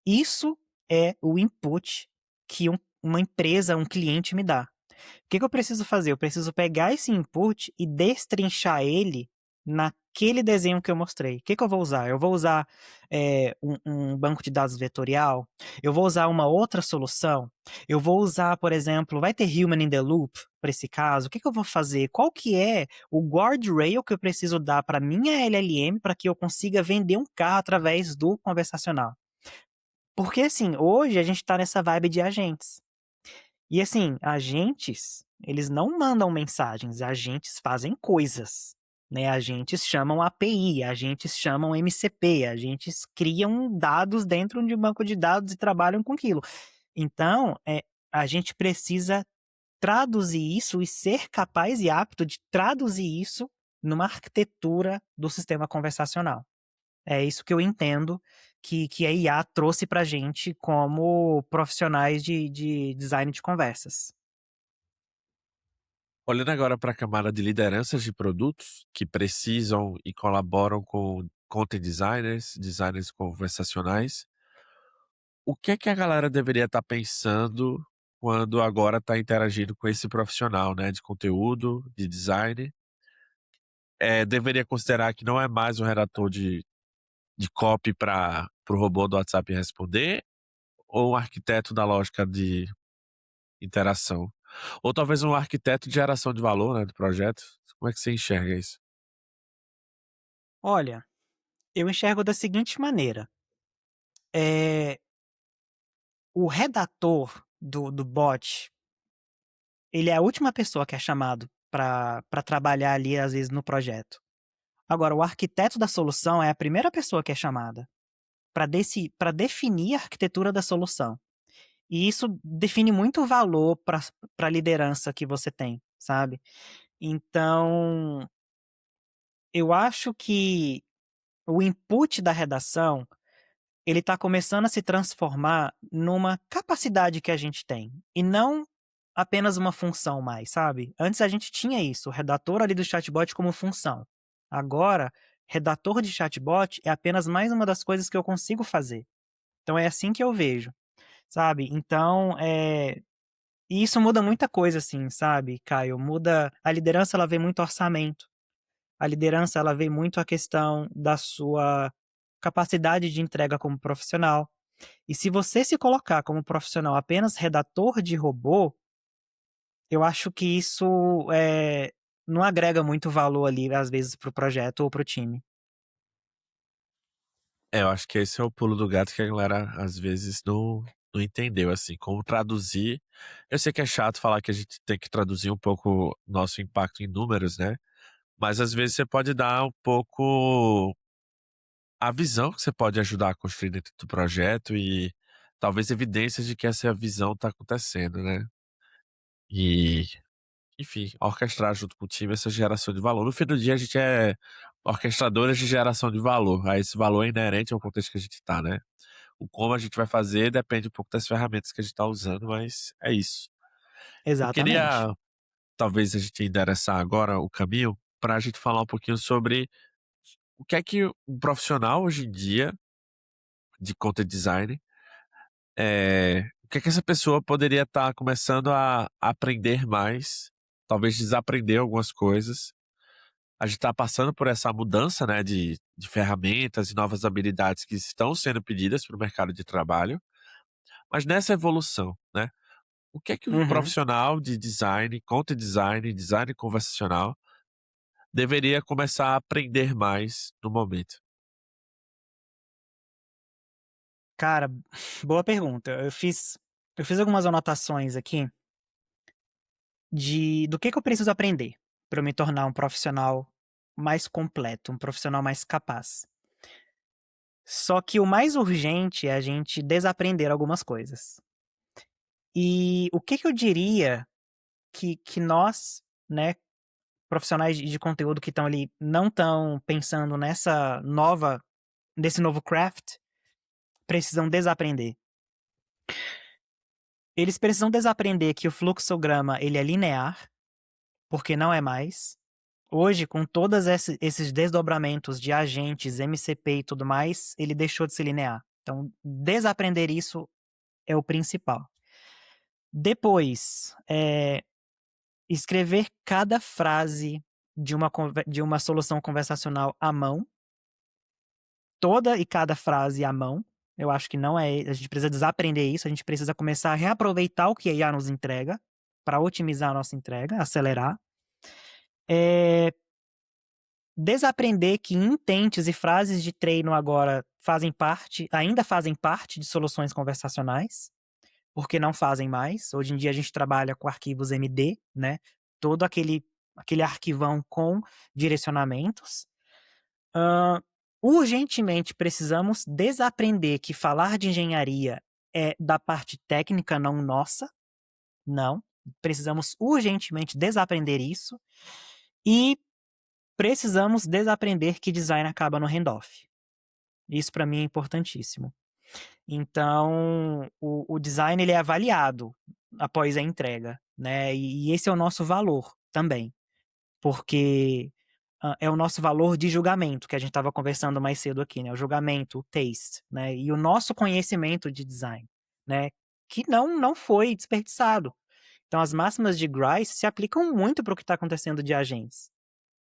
Isso é o input que uma empresa, um cliente me dá. O que que eu preciso fazer? Eu preciso pegar esse input e destrinchar ele naquele desenho que eu mostrei. O que que eu vou usar? Eu vou usar um banco de dados vetorial? Eu vou usar uma outra solução? Eu vou usar, por exemplo, vai ter human in the loop para esse caso? O que que eu vou fazer? Qual que é o guardrail que eu preciso dar para minha LLM para que eu consiga vender um carro através do conversacional? Porque assim, hoje a gente está nessa vibe de agentes. E assim, agentes, eles não mandam mensagens, agentes fazem coisas, né? Agentes chamam API, agentes chamam MCP, agentes criam dados dentro de um banco de dados e trabalham com aquilo. Então, a gente precisa traduzir isso e ser capaz e apto de traduzir isso numa arquitetura do sistema conversacional. É isso que eu entendo que a IA trouxe pra gente como profissionais de design de conversas. Olhando agora para a camada de lideranças de produtos que precisam e colaboram com content designers, designers conversacionais, o que é que a galera deveria estar pensando quando agora está interagindo com esse profissional, né, de conteúdo, de design? Deveria considerar que não é mais um redator de copy para o robô do WhatsApp responder, ou um arquiteto da lógica de interação? Ou talvez um arquiteto de geração de valor, né, do projeto? Como é que você enxerga isso? Olha, eu enxergo da seguinte maneira, eh, o redator do bot, ele é a última pessoa que é chamado para trabalhar ali, às vezes, no projeto. Agora, o arquiteto da solução é a primeira pessoa que é chamada para definir a arquitetura da solução. E isso define muito o valor para a liderança que você tem, sabe. Então, eu acho que o input da redação, ele está começando a se transformar numa capacidade que a gente tem, e não apenas uma função mais, sabe. Antes a gente tinha isso, o redator ali do chatbot como função. Agora, redator de chatbot é apenas mais uma das coisas que eu consigo fazer. Então é assim que eu vejo, sabe. Então, e isso muda muita coisa, assim, sabe, Caio. Muda a liderança, ela vê muito orçamento. A liderança, ela vê muito a questão da sua capacidade de entrega como profissional. E se você se colocar como profissional apenas redator de robô, eu acho que isso, não agrega muito valor ali, às vezes, para o projeto ou para o time. Eu acho que esse é o pulo do gato que a galera às vezes não entendeu, assim, como traduzir. Eu sei que é chato falar que a gente tem que traduzir um pouco nosso impacto em números, né, mas às vezes você pode dar um pouco a visão que você pode ajudar a construir dentro do projeto e talvez evidências de que essa visão está acontecendo, né. E, enfim, orquestrar junto com o time essa geração de valor. No fim do dia a gente é orquestradores de geração de valor, aí esse valor é inerente ao contexto que a gente está, né. O como a gente vai fazer depende um pouco das ferramentas que a gente está usando, mas é isso. Eu Exatamente. queria, talvez, a gente endereçar agora o caminho para a gente falar um pouquinho sobre o que é que um profissional hoje em dia de content design, o que é que essa pessoa poderia estar começando a aprender mais, talvez desaprender algumas coisas. A gente está passando por essa mudança, né, de ferramentas e novas habilidades que estão sendo pedidas para o mercado de trabalho, mas nessa evolução, né, o que é que um Uhum. profissional de design, content design, design conversacional, deveria começar a aprender mais no momento? Cara, boa pergunta. Eu fiz algumas anotações aqui do que eu preciso aprender para eu me tornar um profissional mais completo, um profissional mais capaz. Só que o mais urgente é a gente desaprender algumas coisas. E o que que eu diria que nós, né, profissionais de conteúdo que estão ali, não estão pensando nessa nova desse novo craft, precisam desaprender. Eles precisam desaprender que o fluxograma ele é linear, porque não é mais. Hoje, com todos esses desdobramentos de agentes, MCP e tudo mais, ele deixou de ser linear. Então, desaprender isso é o principal. Depois, escrever cada frase de uma solução conversacional à mão. Toda e cada frase à mão. Eu acho que não é. A gente precisa desaprender isso, a gente precisa começar a reaproveitar o que a IA nos entrega para otimizar a nossa entrega, acelerar. Desaprender que intents e frases de treino agora ainda fazem parte de soluções conversacionais, porque não fazem mais. Hoje em dia a gente trabalha com arquivos MD, né? Todo aquele arquivão com direcionamentos. Urgentemente precisamos desaprender que falar de engenharia é da parte técnica, não nossa. Não. Precisamos urgentemente desaprender isso. E precisamos desaprender que design acaba no handoff. Isso para mim é importantíssimo. Então, o design ele é avaliado após a entrega, né? E esse é o nosso valor também, porque é o nosso valor de julgamento, que a gente estava conversando mais cedo aqui, né? O julgamento, o taste, né? E o nosso conhecimento de design, né? Que não foi desperdiçado. Então, as máximas de Grice se aplicam muito para o que está acontecendo de agentes.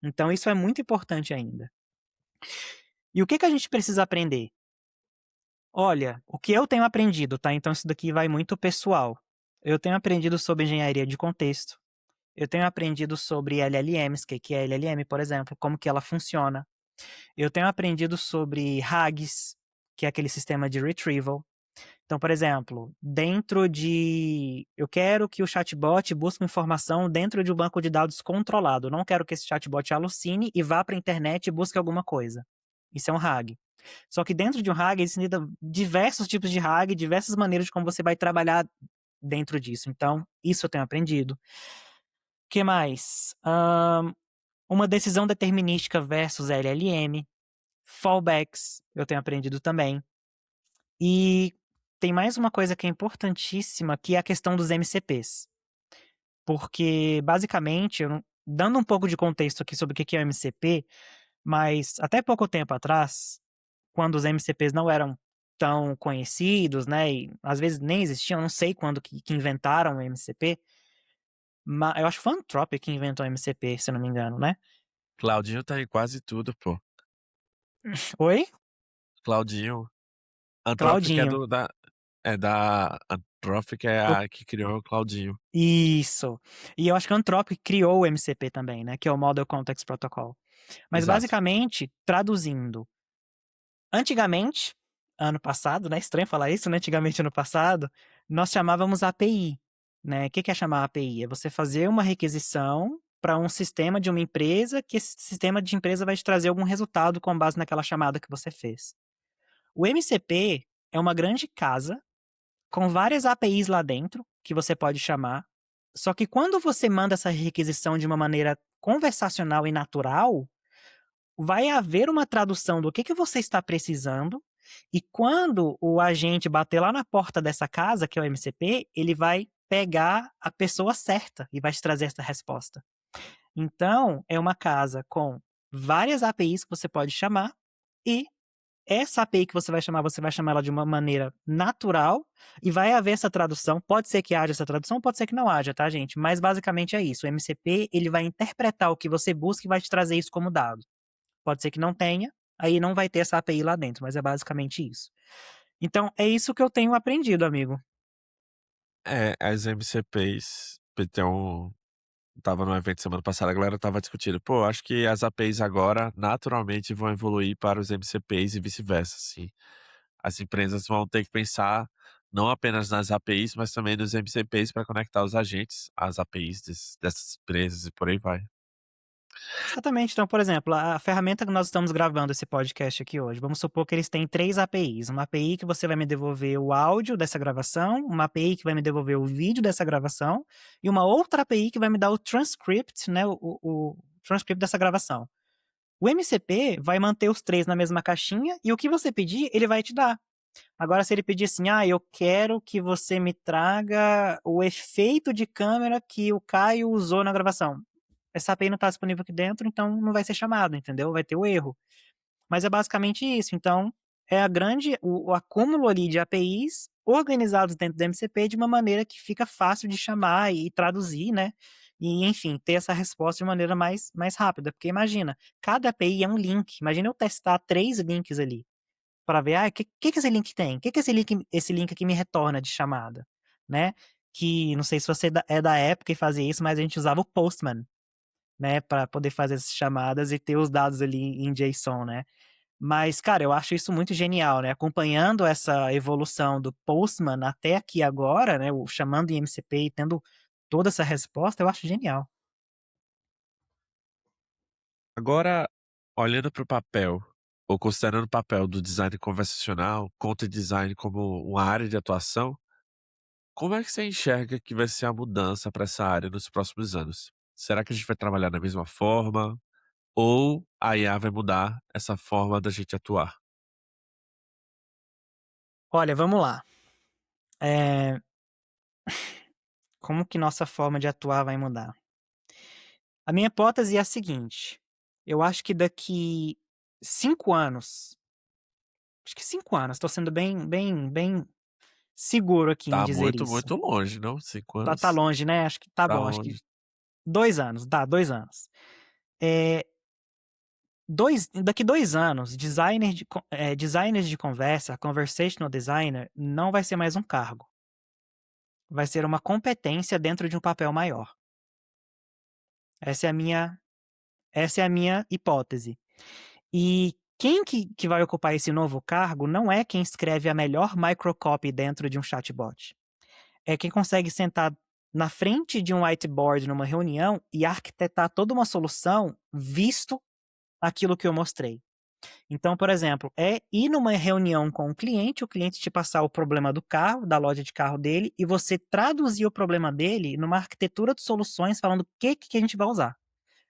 Então, isso é muito importante ainda. E o que a gente precisa aprender? Olha, o que eu tenho aprendido, tá? Então, isso daqui vai muito pessoal. Eu tenho aprendido sobre engenharia de contexto. Eu tenho aprendido sobre LLMs, que é LLM, por exemplo, como que ela funciona. Eu tenho aprendido sobre RAGs, que é aquele sistema de retrieval. Então, por exemplo, eu quero que o chatbot busque informação dentro de um banco de dados controlado. Eu não quero que esse chatbot alucine e vá para a internet e busque alguma coisa. Isso é um RAG. Só que dentro de um RAG existem diversos tipos de RAG, diversas maneiras de como você vai trabalhar dentro disso. Então, isso eu tenho aprendido. O que mais? Uma decisão determinística versus LLM. Fallbacks, eu tenho aprendido também. E tem mais uma coisa que é importantíssima, que é a questão dos MCPs. Porque, basicamente, dando um pouco de contexto aqui sobre o que é o MCP, mas até pouco tempo atrás, quando os MCPs não eram tão conhecidos, né, e às vezes nem existiam, não sei quando que inventaram o MCP, mas eu acho que foi o Anthropic que inventou o MCP, se eu não me engano, né? Claudinho tá em quase tudo, pô. Oi? Claudinho. Anthropic Claudinho. da Anthropic é O- a que criou o Claudinho. Isso. E eu acho que a Anthropic criou o MCP também, né, que é o Model Context Protocol. Mas Exato. basicamente, traduzindo, antigamente, ano passado, né? Estranho falar isso, né? Antigamente, ano passado, nós chamávamos API, né? O que é chamar API? É você fazer uma requisição para um sistema de uma empresa, que esse sistema de empresa vai te trazer algum resultado com base naquela chamada que você fez. O MCP é uma grande casa com várias APIs lá dentro que você pode chamar. Só que quando você manda essa requisição de uma maneira conversacional e natural, vai haver uma tradução do que você está precisando, e quando o agente bater lá na porta dessa casa, que é o MCP, ele vai pegar a pessoa certa e vai te trazer essa resposta. Então, é uma casa com várias APIs que você pode chamar, e essa API que você vai chamar ela de uma maneira natural, e vai haver essa tradução. Pode ser que haja essa tradução, pode ser que não haja, tá, gente? Mas basicamente é isso. O MCP, ele vai interpretar o que você busca e vai te trazer isso como dado. Pode ser que não tenha, aí não vai ter essa API lá dentro, mas é basicamente isso. Então, é isso que eu tenho aprendido, amigo. As MCPs, tava no evento semana passada, a galera tava discutindo, pô, acho que as APIs agora naturalmente vão evoluir para os MCPs e vice-versa, assim. As empresas vão ter que pensar não apenas nas APIs, mas também nos MCPs para conectar os agentes às APIs dessas empresas e por aí vai. Exatamente. Então, por exemplo, a ferramenta que nós estamos gravando esse podcast aqui hoje, vamos supor que eles têm 3 APIs. Uma API que você vai me devolver o áudio dessa gravação, uma API que vai me devolver o vídeo dessa gravação, e uma outra API que vai me dar o transcript, né, o transcript dessa gravação. O MCP vai manter os 3 na mesma caixinha e o que você pedir, ele vai te dar. Agora, se ele pedir assim: "Ah, eu quero que você me traga o efeito de câmera que o Caio usou na gravação", essa API não está disponível aqui dentro, então não vai ser chamado, entendeu? Vai ter o erro. Mas é basicamente isso. Então, é o acúmulo ali de APIs organizados dentro do MCP de uma maneira que fica fácil de chamar e traduzir, né? E, enfim, ter essa resposta de maneira mais rápida. Porque imagina, cada API é um link. Imagina eu testar 3 links ali para ver, o que esse link tem? O que esse link aqui me retorna de chamada, né? Que não sei se você é da época e fazia isso, mas a gente usava o Postman, né, para poder fazer essas chamadas e ter os dados ali em JSON, né? Mas, cara, eu acho isso muito genial, né? Acompanhando essa evolução do Postman até aqui agora, né? O chamando em MCP e tendo toda essa resposta, eu acho genial. Agora, olhando para o papel, ou considerando o papel do design conversacional, content design como uma área de atuação, como é que você enxerga que vai ser a mudança para essa área nos próximos anos? Será que a gente vai trabalhar da mesma forma? Ou a IA vai mudar essa forma da gente atuar? Olha, vamos lá. Eh, como que nossa forma de atuar vai mudar? A minha hipótese é a seguinte: eu acho que daqui 5 anos, acho que 5 anos, estou sendo bem seguro aqui em Tá dizer muito, isso. muito longe, não? 5 Tá anos? longe, né? Acho que tá Tá bom, acho que longe. 2 anos, dá 2 anos. Eh, daqui 2 anos, designers de conversa, conversational designer, não vai ser mais um cargo, vai ser uma competência dentro de um papel maior. Essa é a minha essa é a minha hipótese. E quem que vai ocupar esse novo cargo não é quem escreve a melhor microcopy dentro de um chatbot. É quem consegue sentar na frente de um whiteboard numa reunião e arquitetar toda uma solução visto aquilo que eu mostrei. Então, por exemplo, é ir numa reunião com o cliente te passar o problema do carro, da loja de carro dele, e você traduzir o problema dele numa arquitetura de soluções falando o que a gente vai usar.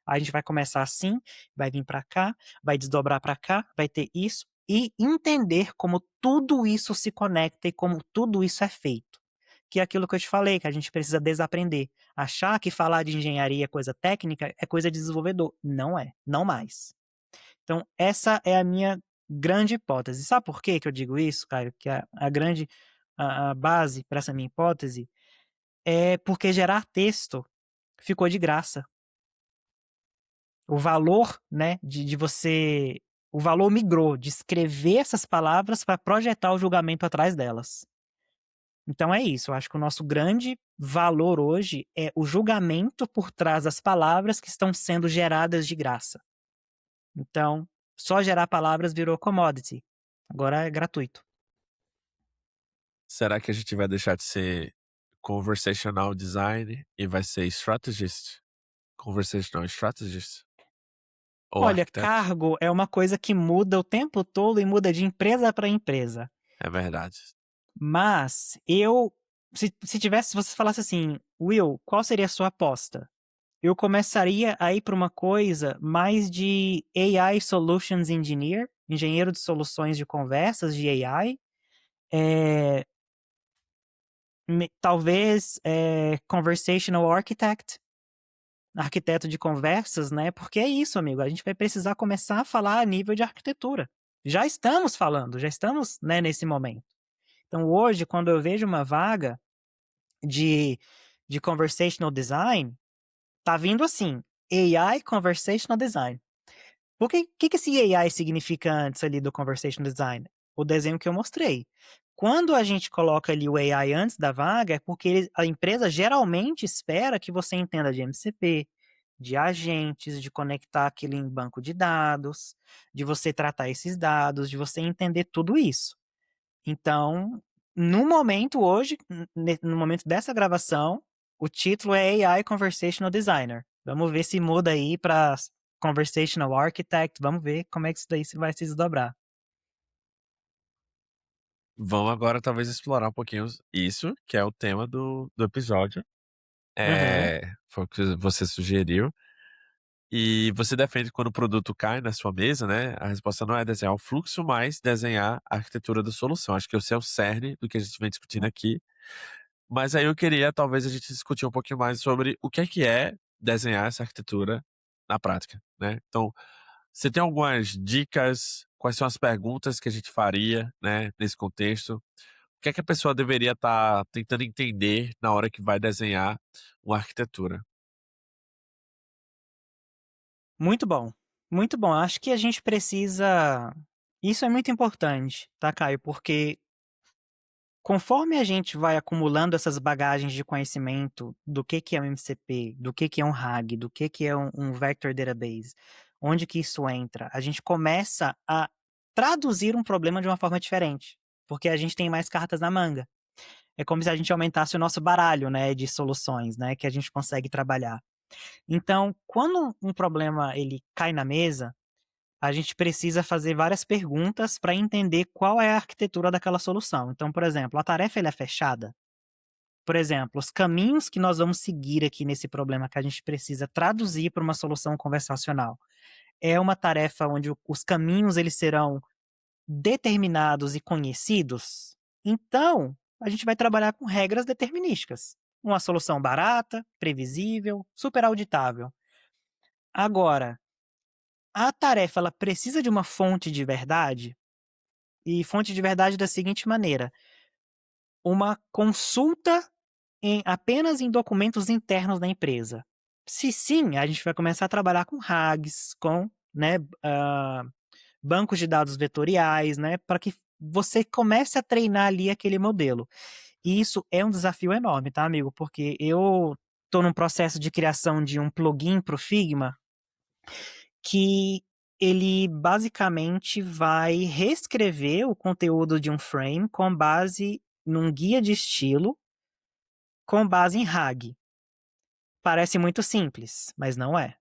A gente vai começar assim, vai vir para cá, vai desdobrar para cá, vai ter isso, e entender como tudo isso se conecta e como tudo isso é feito. Que é aquilo que eu te falei, que a gente precisa desaprender. Achar que falar de engenharia é coisa técnica é coisa de desenvolvedor. Não é, não mais. Então, essa é a minha grande hipótese. Sabe por que eu digo isso, Caio? Que a grande a base para essa minha hipótese é porque gerar texto ficou de graça. O valor, né, de você. O valor migrou de escrever essas palavras para projetar o julgamento atrás delas. Então é isso. Eu acho que o nosso grande valor hoje é o julgamento por trás das palavras que estão sendo geradas de graça. Então, só gerar palavras virou commodity. Agora é gratuito. Será que a gente vai deixar de ser conversational design e vai ser strategist? Conversational strategist? Ou Olha, arquiteto? cargo é uma coisa que muda o tempo todo e muda de empresa para empresa. É verdade. Mas eu, se tivesse, se você falasse assim, Will, qual seria a sua aposta? Eu começaria a ir para uma coisa mais de AI Solutions Engineer, engenheiro de soluções de conversas de AI, eh, talvez Conversational Architect, arquiteto de conversas, né? Porque é isso, amigo. A gente vai precisar começar a falar a nível de arquitetura. Já estamos falando, já estamos, né, nesse momento. Então, hoje, quando eu vejo uma vaga de, de conversational design, tá vindo assim: AI Conversational Design. O que esse AI significa antes ali do conversational design? O desenho que eu mostrei. Quando a gente coloca ali o AI antes da vaga, é porque a empresa geralmente espera que você entenda de MCP, de agentes, de conectar aquilo em banco de dados, de você tratar esses dados, de você entender tudo isso. Então, no momento hoje, no momento dessa gravação, o título é AI Conversational Designer. Vamos ver se muda aí para Conversational Architect. Vamos ver como é que isso daí vai se desdobrar. Vamos agora talvez explorar um pouquinho isso, que é o tema do episódio. Uhum. Foi o que você sugeriu. E você defende que quando o produto cai na sua mesa, né, a resposta não é desenhar o fluxo, mas desenhar a arquitetura da solução. Acho que esse é o cerne do que a gente vem discutindo aqui. Mas aí eu queria, talvez, a gente discutir um pouquinho mais sobre o que é desenhar essa arquitetura na prática, né? Então, você tem algumas dicas? Quais são as perguntas que a gente faria, né, nesse contexto? O que é que a pessoa deveria estar tentando entender na hora que vai desenhar uma arquitetura? Muito bom, muito bom. Acho que a gente precisa isso é muito importante, tá, Caio? Porque conforme a gente vai acumulando essas bagagens de conhecimento do que é um MCP, do que é um RAG, do que é um Vector Database, onde que isso entra, a gente começa a traduzir um problema de uma forma diferente, porque a gente tem mais cartas na manga. É como se a gente aumentasse o nosso baralho, né, de soluções, né, que a gente consegue trabalhar. Então, quando um problema ele cai na mesa, a gente precisa fazer várias perguntas para entender qual é a arquitetura daquela solução. Então, por exemplo, a tarefa ela é fechada? Por exemplo, os caminhos que nós vamos seguir aqui nesse problema que a gente precisa traduzir para uma solução conversacional. É uma tarefa onde os caminhos eles serão determinados e conhecidos? Então, a gente vai trabalhar com regras determinísticas. Uma solução barata, previsível, super auditável. Agora, a tarefa ela precisa de uma fonte de verdade? E fonte de verdade da seguinte maneira: uma consulta apenas em documentos internos da empresa. Se sim, a gente vai começar a trabalhar com RAGs, com, né, bancos de dados vetoriais, né, para que você comece a treinar ali aquele modelo. E isso é um desafio enorme, tá, amigo? Porque eu estou num processo de criação de um plugin para o Figma que ele basicamente vai reescrever o conteúdo de um frame com base num guia de estilo com base em RAG. Parece muito simples, mas não é.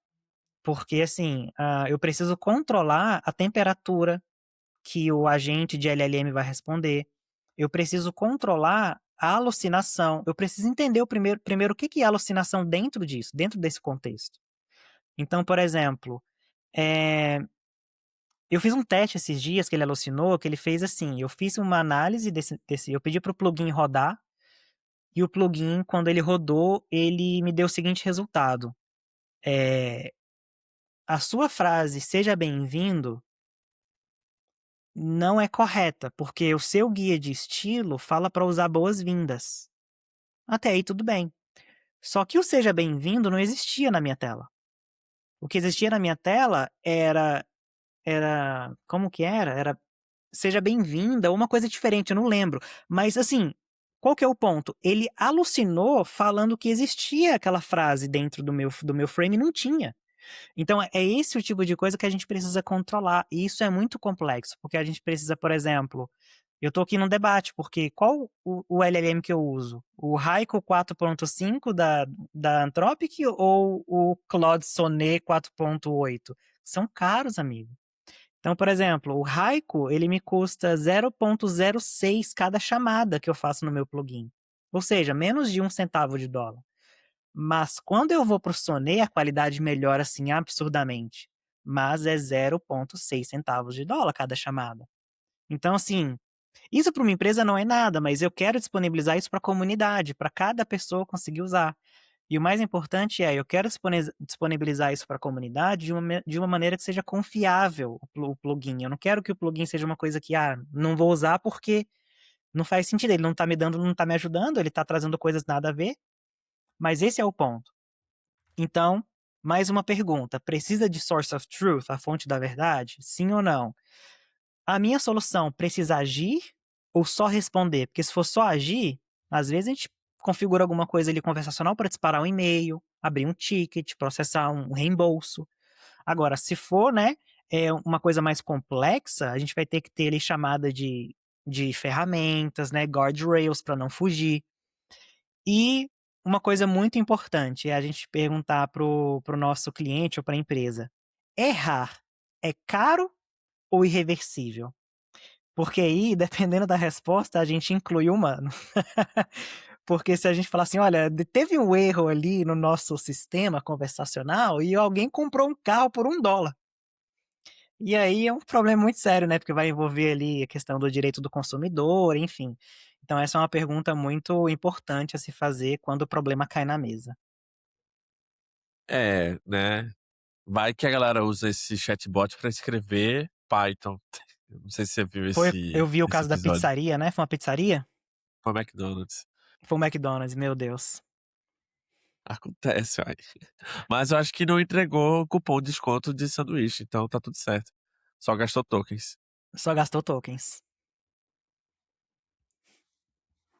Porque, assim, eu preciso controlar a temperatura que o agente de LLM vai responder. Eu preciso controlar a alucinação. Eu preciso entender primeiro o que é alucinação dentro disso, dentro desse contexto. Então, por exemplo, eu fiz um teste esses dias que ele alucinou, que ele fez assim, eu fiz uma análise eu pedi para o plugin rodar, e o plugin, quando ele rodou, ele me deu o seguinte resultado. A sua frase "seja bem-vindo" não é correta, porque o seu guia de estilo fala para usar boas-vindas. Até aí tudo bem. Só que o "seja bem-vindo" não existia na minha tela. O que existia na minha tela era como que era? Era "seja bem-vinda", uma coisa diferente, eu não lembro. Mas assim, qual que é o ponto? Ele alucinou falando que existia aquela frase dentro do meu frame e não tinha. Então é esse o tipo de coisa que a gente precisa controlar, e isso é muito complexo, porque a gente precisa, por exemplo, eu estou aqui num debate, porque qual o LLM que eu uso? O Haiku 4.5 da Anthropic ou o Claude Sonnet 4.8? São caros, amigo. Então, por exemplo, o Haiku, ele me custa 0,06 cada chamada que eu faço no meu plugin. Ou seja, menos de 1 centavo de dólar. Mas quando eu vou para o Sonnet, a qualidade melhora assim absurdamente. Mas é 0,6 centavos de dólar cada chamada. Então, assim, isso para uma empresa não é nada, mas eu quero disponibilizar isso para a comunidade, para cada pessoa conseguir usar. E o mais importante é, eu quero disponibilizar isso para a comunidade de uma maneira que seja confiável o plugin. Eu não quero que o plugin seja uma coisa que, não vou usar porque não faz sentido. Ele não está me dando, não está me ajudando, ele está trazendo coisas nada a ver. Mas esse é o ponto. Então, mais uma pergunta. Precisa de source of truth, a fonte da verdade? Sim ou não? A minha solução precisa agir ou só responder? Porque se for só agir, às vezes a gente configura alguma coisa ali conversacional para disparar um e-mail, abrir um ticket, processar um reembolso. Agora, se for, né, uma coisa mais complexa, a gente vai ter que ter ali chamada de ferramentas, né, guardrails para não fugir. E uma coisa muito importante é a gente perguntar pro nosso cliente ou para a empresa: errar é caro ou irreversível? Porque aí, dependendo da resposta, a gente inclui o humano. Porque se a gente falar assim: "Olha, teve um erro ali no nosso sistema conversacional e alguém comprou um carro por $1. E aí é um problema muito sério, né, porque vai envolver ali a questão do direito do consumidor, enfim. Então essa é uma pergunta muito importante a se fazer quando o problema cai na mesa. É, né, vai que a galera usa esse chatbot pra escrever Python. Eu não sei se você viu Eu esse vi o esse caso da episódio. pizzaria, né, foi uma pizzaria? Com a McDonald's. Foi o McDonald's, meu Deus. Acontece, uai. Mas eu acho que não entregou cupom de desconto de sanduíche, então tá tudo certo. Só gastou tokens. Só gastou tokens.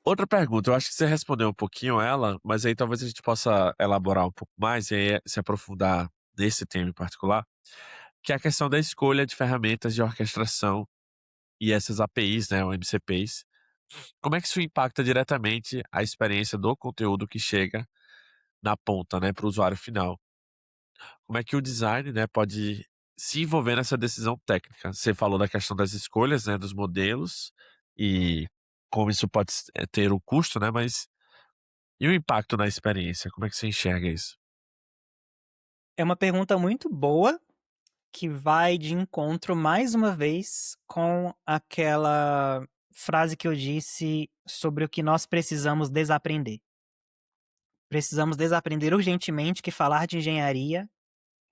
Outra pergunta, eu acho que você respondeu um pouquinho ela, mas aí talvez a gente possa elaborar um pouco mais e aí se aprofundar nesse tema em particular, que é a questão da escolha de ferramentas de orquestração e essas APIs, né, ou MCPs. Como é que isso impacta diretamente a experiência do conteúdo que chega na ponta, né, para o usuário final? Como é que o design, né, pode se envolver nessa decisão técnica? Você falou da questão das escolhas, né, dos modelos e como isso pode ter um custo, né, mas e o impacto na experiência? Como é que você enxerga isso? É uma pergunta muito boa, que vai de encontro mais uma vez com aquela frase que eu disse sobre o que nós precisamos desaprender. Precisamos desaprender urgentemente que falar de engenharia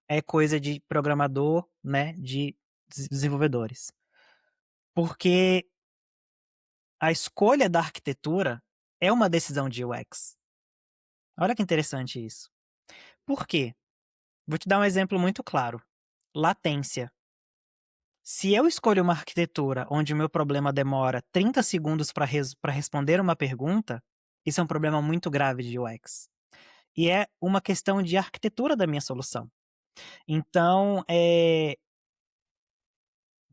é coisa de programador, né, de desenvolvedores. Porque a escolha da arquitetura é uma decisão de UX. Olha que interessante isso. Por quê? Vou te dar um exemplo muito claro. Latência. Se eu escolho uma arquitetura onde o meu problema demora 30 segundos para responder uma pergunta, isso é um problema muito grave de UX. E é uma questão de arquitetura da minha solução. Então,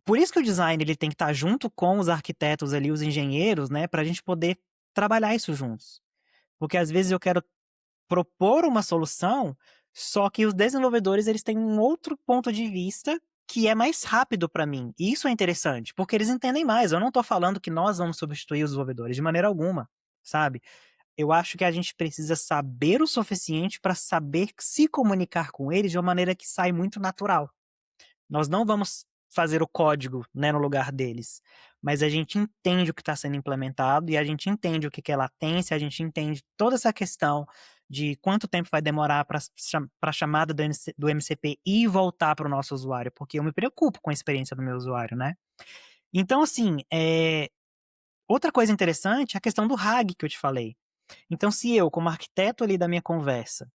por isso que o design ele tem que estar junto com os arquitetos ali, os engenheiros, né, para a gente poder trabalhar isso juntos. Porque às vezes eu quero propor uma solução, só que os desenvolvedores eles têm um outro ponto de vista que é mais rápido para mim. E isso é interessante, porque eles entendem mais. Eu não estou falando que nós vamos substituir os desenvolvedores de maneira alguma, sabe? Eu acho que a gente precisa saber o suficiente para saber se comunicar com eles de uma maneira que sai muito natural. Nós não vamos fazer o código, né, no lugar deles, mas a gente entende o que está sendo implementado e a gente entende o que que é latência, a gente entende toda essa questão de quanto tempo vai demorar para a chamada do MCP ir e voltar para o nosso usuário, porque eu me preocupo com a experiência do meu usuário, né. Então assim, outra coisa interessante é a questão do RAG que eu te falei. Então se eu, como arquiteto ali da minha conversa,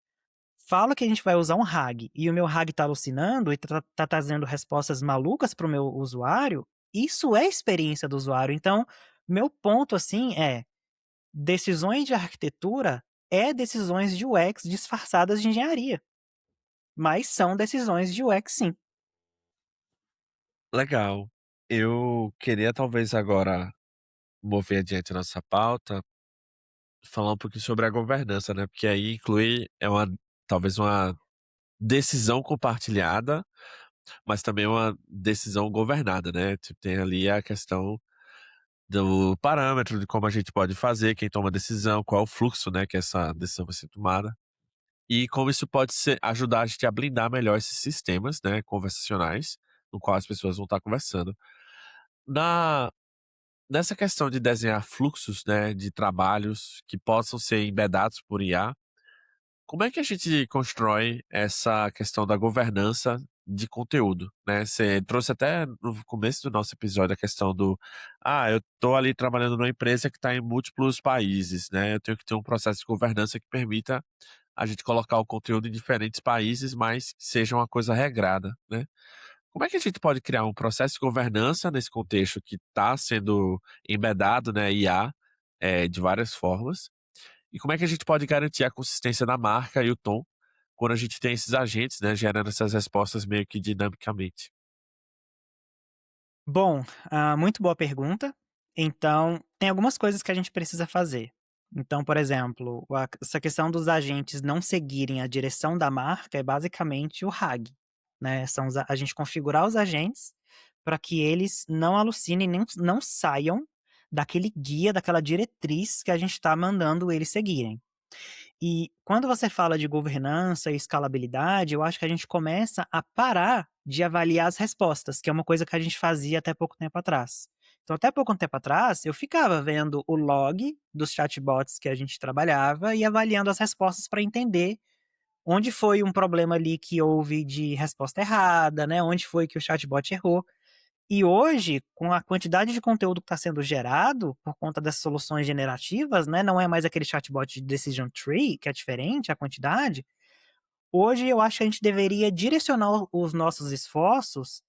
falo que a gente vai usar um RAG e o meu RAG tá alucinando e tá trazendo respostas malucas para o meu usuário, isso é experiência do usuário. Então, meu ponto, assim, é: decisões de arquitetura é decisões de UX disfarçadas de engenharia, mas são decisões de UX sim. Legal. Eu queria talvez agora mover adiante a nossa pauta, falar um pouquinho sobre a governança, né, porque aí inclui talvez uma decisão compartilhada, mas também uma decisão governada, né, tipo, tem ali a questão do parâmetro de como a gente pode fazer, quem toma a decisão, qual é o fluxo, né, que essa decisão vai ser tomada, e como isso pode ajudar a gente a blindar melhor esses sistemas, né, conversacionais, no qual as pessoas vão estar conversando. Na Nessa questão de desenhar fluxos, né, de trabalhos que possam ser embedados por IA, como é que a gente constrói essa questão da governança de conteúdo, né? Você trouxe até no começo do nosso episódio a questão do, eu estou ali trabalhando numa empresa que está em múltiplos países, né? Eu tenho que ter um processo de governança que permita a gente colocar o conteúdo em diferentes países, mas que seja uma coisa regrada, né? Como é que a gente pode criar um processo de governança nesse contexto que está sendo embedado, né, IA, de várias formas? E como é que a gente pode garantir a consistência da marca e o tom quando a gente tem esses agentes, né, gerando essas respostas meio que dinamicamente? Bom, muito boa pergunta. Então, tem algumas coisas que a gente precisa fazer. Então, por exemplo, essa questão dos agentes não seguirem a direção da marca é basicamente o RAG, né? São a gente configurar os agentes para que eles não alucinem, nem, não saiam daquele guia, daquela diretriz que a gente está mandando eles seguirem. E quando você fala de governança e escalabilidade, eu acho que a gente começa a parar de avaliar as respostas, que é uma coisa que a gente fazia até pouco tempo atrás. Então, até pouco tempo atrás, eu ficava vendo o log dos chatbots que a gente trabalhava e avaliando as respostas para entender onde foi um problema ali que houve de resposta errada, né? Onde foi que o chatbot errou. E hoje, com a quantidade de conteúdo que está sendo gerado por conta dessas soluções generativas, né, não é mais aquele chatbot de decision tree, que é diferente a quantidade. Hoje eu acho que a gente deveria direcionar os nossos esforços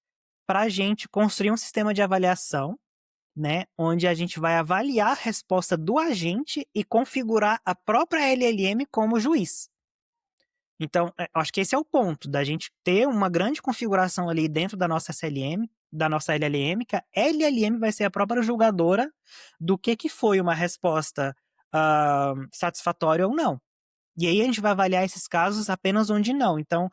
para a gente construir um sistema de avaliação, né, onde a gente vai avaliar a resposta do agente e configurar a própria LLM como juiz. Então, acho que esse é o ponto, da gente ter uma grande configuração ali dentro da nossa SLM, da nossa LLM, que a LLM vai ser a própria julgadora do que foi uma resposta satisfatória ou não. E aí a gente vai avaliar esses casos apenas onde não. Então,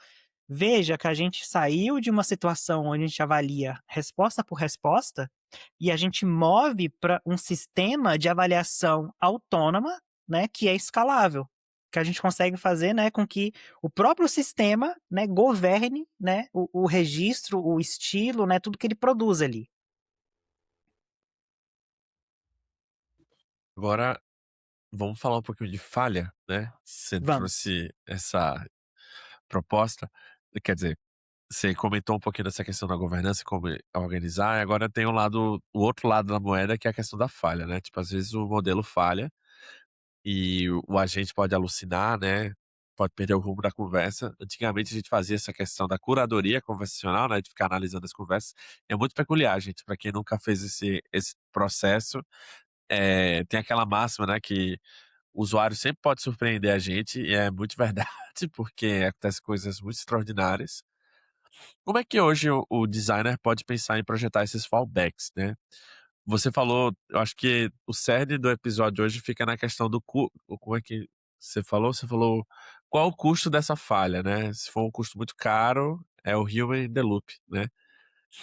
veja que a gente saiu de uma situação onde a gente avalia resposta por resposta e a gente move para um sistema de avaliação autônoma, né, que é escalável, que a gente consegue fazer, né, com que o próprio sistema, né, governe, né, o registro, o estilo, né, tudo que ele produz ali. Agora, vamos falar um pouquinho de falha, né? Você Vamos. trouxe essa proposta, quer dizer, você comentou um pouquinho dessa questão da governança, como organizar, e agora tem o outro lado da moeda, que é a questão da falha, né? Tipo, às vezes o modelo falha e o agente pode alucinar, né? Pode perder o rumo da conversa. Antigamente a gente fazia essa questão da curadoria conversacional, né? De ficar analisando as conversas. É muito peculiar, gente, para quem nunca fez esse processo. Tem aquela máxima, né? Que o usuário sempre pode surpreender a gente, e é muito verdade, porque acontecem coisas muito extraordinárias. Como é que hoje o designer pode pensar em projetar esses fallbacks, né? Você falou, eu acho que o cerne do episódio hoje fica na questão do como é que você falou? Você falou qual o custo dessa falha, né? Se for um custo muito caro, é o human in the loop, né?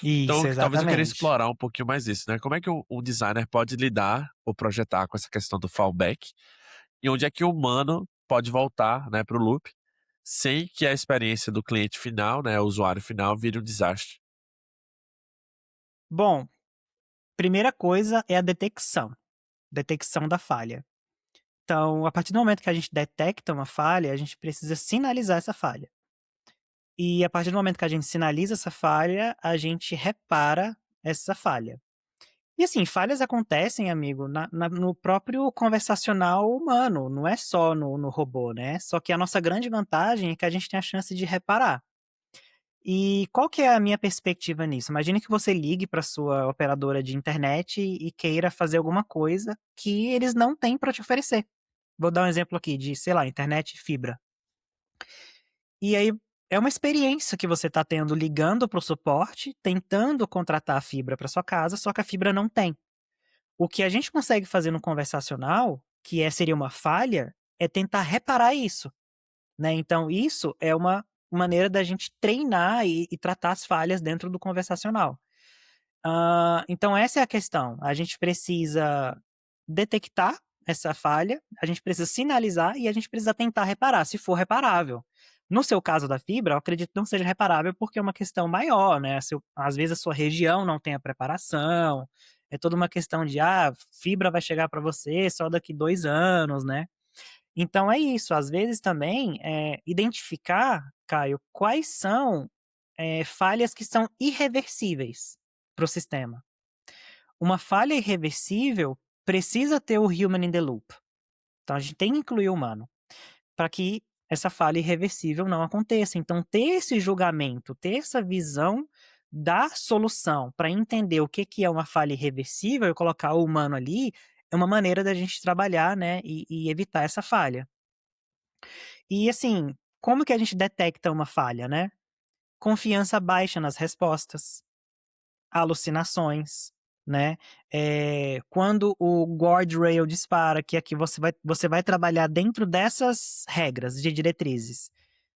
Então, Isso, talvez eu queria exatamente. explorar um pouquinho mais isso, né? Como é que o designer pode lidar ou projetar com essa questão do fallback e onde é que o humano pode voltar, né, para o loop, sem que a experiência do cliente final, né, o usuário final, vire um desastre. Bom, primeira coisa é a detecção da falha. Então, a partir do momento que a gente detecta uma falha, a gente precisa sinalizar essa falha. E a partir do momento que a gente sinaliza essa falha, a gente repara essa falha. E assim, falhas acontecem, amigo, no próprio conversacional humano, não é só no robô, né? Só que a nossa grande vantagem é que a gente tem a chance de reparar. E qual que é a minha perspectiva nisso? Imagine que você ligue para sua operadora de internet e queira fazer alguma coisa que eles não têm para te oferecer. Vou dar um exemplo aqui de, sei lá, internet fibra. E aí é uma experiência que você está tendo ligando para o suporte, tentando contratar a fibra para sua casa, só que a fibra não tem. O que a gente consegue fazer no conversacional, seria uma falha, é tentar reparar isso, né? Então isso é uma maneira da gente treinar e tratar as falhas dentro do conversacional. Então essa é a questão. A gente precisa detectar essa falha, a gente precisa sinalizar e a gente precisa tentar reparar, se for reparável. No seu caso da fibra, eu acredito que não seja reparável porque é uma questão maior, né? Às vezes a sua região não tem a preparação, é toda uma questão de, fibra vai chegar para você só daqui 2 anos, né? Então é isso, às vezes também identificar, Caio, quais são falhas que são irreversíveis para o sistema. Uma falha irreversível precisa ter o human in the loop. Então a gente tem que incluir o humano para que essa falha irreversível não aconteça. Então ter esse julgamento, ter essa visão da solução para entender o que é uma falha irreversível e colocar o humano ali é uma maneira da gente trabalhar, né, e evitar essa falha. E assim, como que a gente detecta uma falha, né? Confiança baixa nas respostas, alucinações, né? Quando o guardrail dispara que aqui você vai trabalhar dentro dessas regras de diretrizes.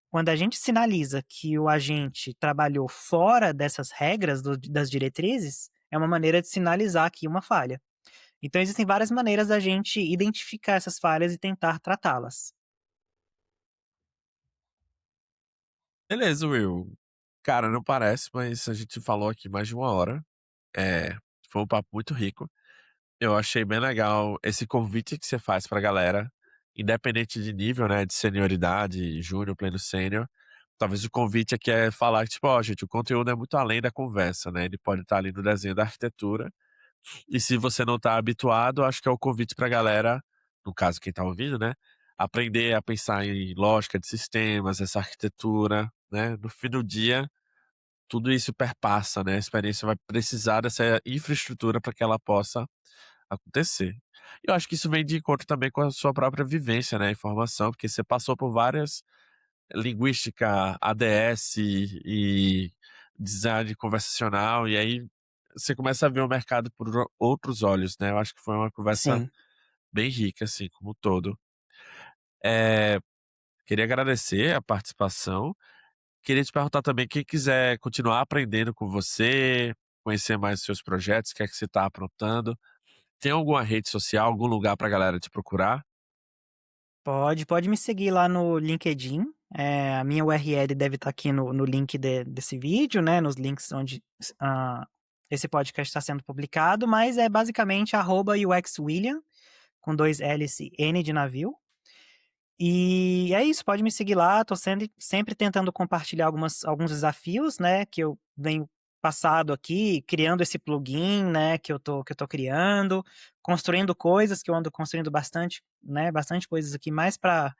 Quando a gente sinaliza que o agente trabalhou fora dessas regras das diretrizes, é uma maneira de sinalizar aqui uma falha. Então existem várias maneiras da gente identificar essas falhas e tentar tratá-las. Beleza, Will. Cara, não parece, mas a gente falou aqui mais de 1 hora. É, foi um papo muito rico. Eu achei bem legal esse convite que você faz pra galera, independente de nível, né, de senioridade, júnior, pleno sênior. Talvez o convite aqui é falar que, tipo, ó, gente, o conteúdo é muito além da conversa, né? Ele pode estar ali no desenho da arquitetura. E se você não tá habituado, acho que é o convite pra galera, no caso quem tá ouvindo, né, aprender a pensar em lógica de sistemas, essa arquitetura, né? No fim do dia, tudo isso perpassa, né? A experiência vai precisar dessa infraestrutura para que ela possa acontecer. E eu acho que isso vem de encontro também com a sua própria vivência, né, informação, porque você passou por várias linguística, ADS e design conversacional, e aí você começa a ver o mercado por outros olhos, né. Eu acho que foi uma conversa Sim. bem rica, assim, como um todo. Eh, Queria agradecer a participação. Queria te perguntar também, quem quiser continuar aprendendo com você, conhecer mais os seus projetos, o que é que você está aprontando, tem alguma rede social, algum lugar pra galera te procurar? Pode me seguir lá no LinkedIn. A minha URL deve estar aqui no link desse vídeo, né? Nos links onde esse podcast está sendo publicado, mas é basicamente @UXWilliam, com dois L's e N de navio. E é isso, pode me seguir lá, tô sempre tentando compartilhar alguns desafios, né, que eu venho passado aqui, criando esse plugin, né, que eu tô criando, construindo coisas que eu ando construindo bastante, né, bastante coisas aqui mais para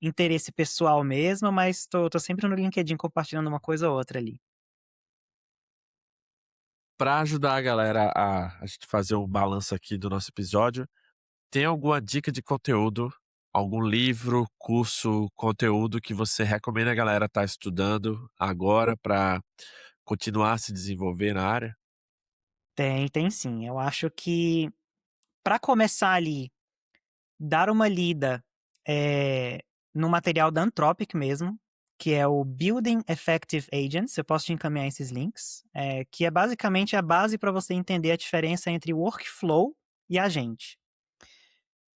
interesse pessoal mesmo, mas tô sempre no LinkedIn compartilhando uma coisa ou outra ali. Pra ajudar a galera a gente fazer um balanço aqui do nosso episódio, tem alguma dica de conteúdo, algum livro, curso, conteúdo que você recomenda a galera estar estudando agora para continuar a se desenvolver na área? Tem sim. Eu acho que para começar ali, dar uma lida, no material da Anthropic mesmo, que é o Building Effective Agents, eu posso te encaminhar esses links, que é basicamente a base para você entender a diferença entre workflow e agente.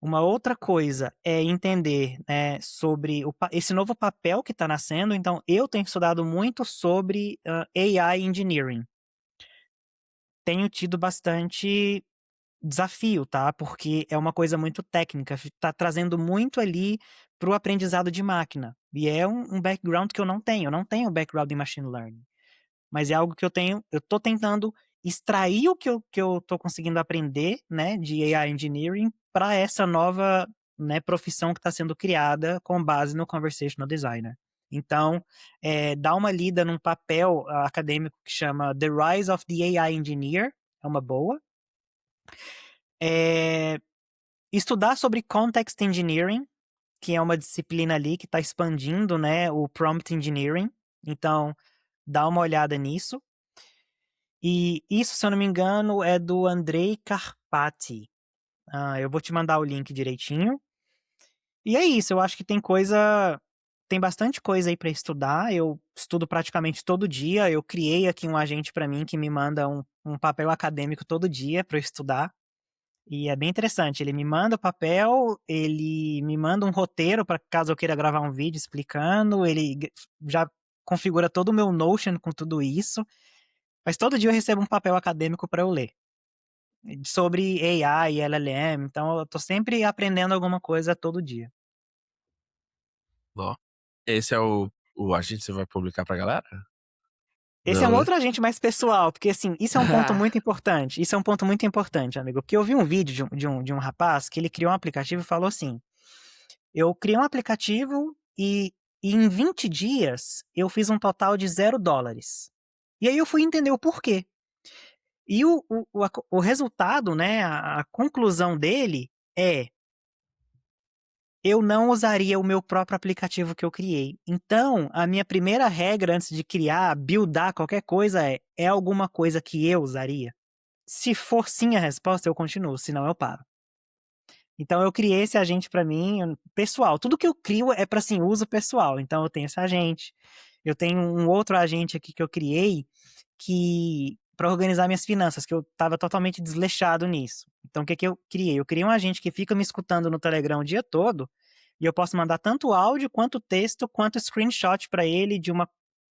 Uma outra coisa é entender, né, sobre esse novo papel que está nascendo. Então, eu tenho estudado muito sobre AI Engineering. Tenho tido bastante desafio, tá, porque é uma coisa muito técnica, tá trazendo muito ali para o aprendizado de máquina, e é um background que eu não tenho background em machine learning, mas é algo que eu tô tentando extrair o que eu tô conseguindo aprender, né, de AI Engineering para essa nova, né, profissão que está sendo criada com base no Conversational Designer. Então, dá uma lida num papel acadêmico que chama The Rise of the AI Engineer, é uma boa. Eh Estudar sobre Context Engineering, que é uma disciplina ali que está expandindo, né, o Prompt Engineering, então dá uma olhada nisso. E isso, se eu não me engano, é do Andrei Karpathy. Eu vou te mandar o link direitinho. E é isso, eu acho que tem bastante coisa aí para estudar, eu estudo praticamente todo dia, eu criei aqui um agente para mim que me manda um papel acadêmico todo dia para eu estudar. E é bem interessante, ele me manda o papel, ele me manda um roteiro para caso eu queira gravar um vídeo explicando, já configura todo o meu Notion com tudo isso, mas todo dia eu recebo um papel acadêmico para eu ler, sobre AI e LLM, então eu tô sempre aprendendo alguma coisa todo dia. Ó, esse é o agente que você vai publicar pra galera? Esse é Não, um né? outro agente mais pessoal, porque assim, isso é um ponto muito importante, isso é um ponto muito importante, amigo, porque eu vi um vídeo de um rapaz que ele criou um aplicativo e falou assim: eu criei um aplicativo e em 20 dias eu fiz um total de $0. E aí eu fui entender o porquê. E o resultado, né, a conclusão dele é: eu não usaria o meu próprio aplicativo que eu criei. Então, a minha primeira regra antes de criar, buildar qualquer coisa é alguma coisa que eu usaria? Se for sim a resposta, eu continuo, senão eu paro. Então eu criei esse agente para mim, pessoal. Tudo que eu crio é para assim, uso pessoal. Então eu tenho esse agente. Eu tenho um outro agente aqui que eu criei que para organizar minhas finanças, que eu estava totalmente desleixado nisso. Então, o que eu criei? Eu criei um agente que fica me escutando no Telegram o dia todo, e eu posso mandar tanto áudio, quanto texto, quanto screenshot para ele de uma,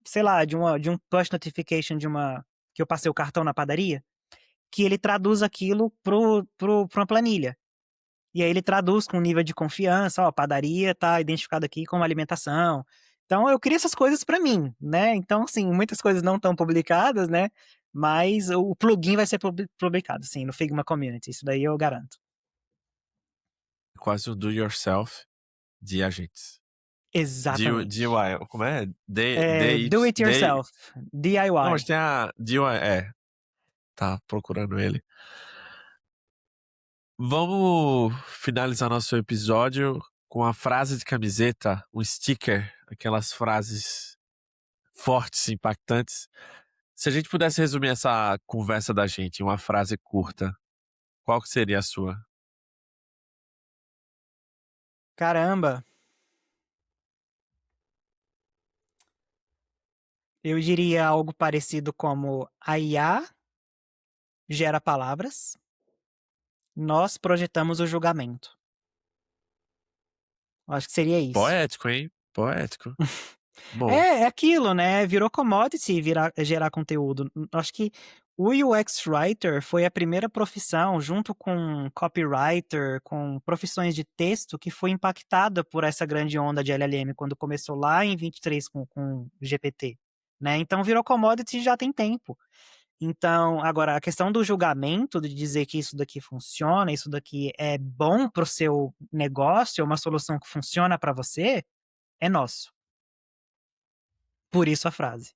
sei lá, de um push notification que eu passei o cartão na padaria, que ele traduz aquilo pra uma planilha. E aí ele traduz com nível de confiança, ó, padaria tá identificado aqui como alimentação. Então eu crio essas coisas para mim, né? Então, assim, muitas coisas não estão publicadas, né? Mas o plugin vai ser publicado, sim, no Figma Community. Isso daí eu garanto. Quase o do yourself de agentes. Exatamente. DIY, como é? Do it yourself, Não, mas DIY. tem a DIY, tá procurando ele. Vamos finalizar nosso episódio com a frase de camiseta, um sticker, aquelas frases fortes, impactantes. Se a gente pudesse resumir essa conversa da gente em uma frase curta, qual que seria a sua? Caramba. Eu diria algo parecido como: a IA gera palavras, nós projetamos o julgamento. Eu acho que seria isso. Poético, hein? Poético. Bom, É aquilo, né? Virou commodity gerar conteúdo. Acho que o UX Writer foi a primeira profissão, junto com copywriter, com profissões de texto, que foi impactada por essa grande onda de LLM quando começou lá em 23 com o GPT, né? Então virou commodity já tem tempo. Então, agora, a questão do julgamento, de dizer que isso daqui funciona, isso daqui é bom para o seu negócio, é uma solução que funciona para você, é nosso. Por isso a frase.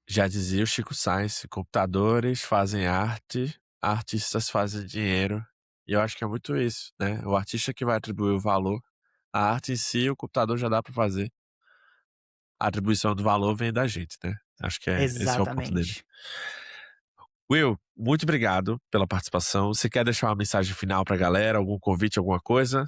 já dizia o Chico Science, computadores fazem arte, artistas fazem dinheiro. E eu acho que é muito isso, né? O artista que vai atribuir o valor. A arte em si, o computador já dá para fazer. A atribuição do valor vem da gente, né? Acho que esse é o ponto dele. Exatamente. Will, muito obrigado pela participação. Você quer deixar uma mensagem final pra galera? Algum convite, alguma coisa?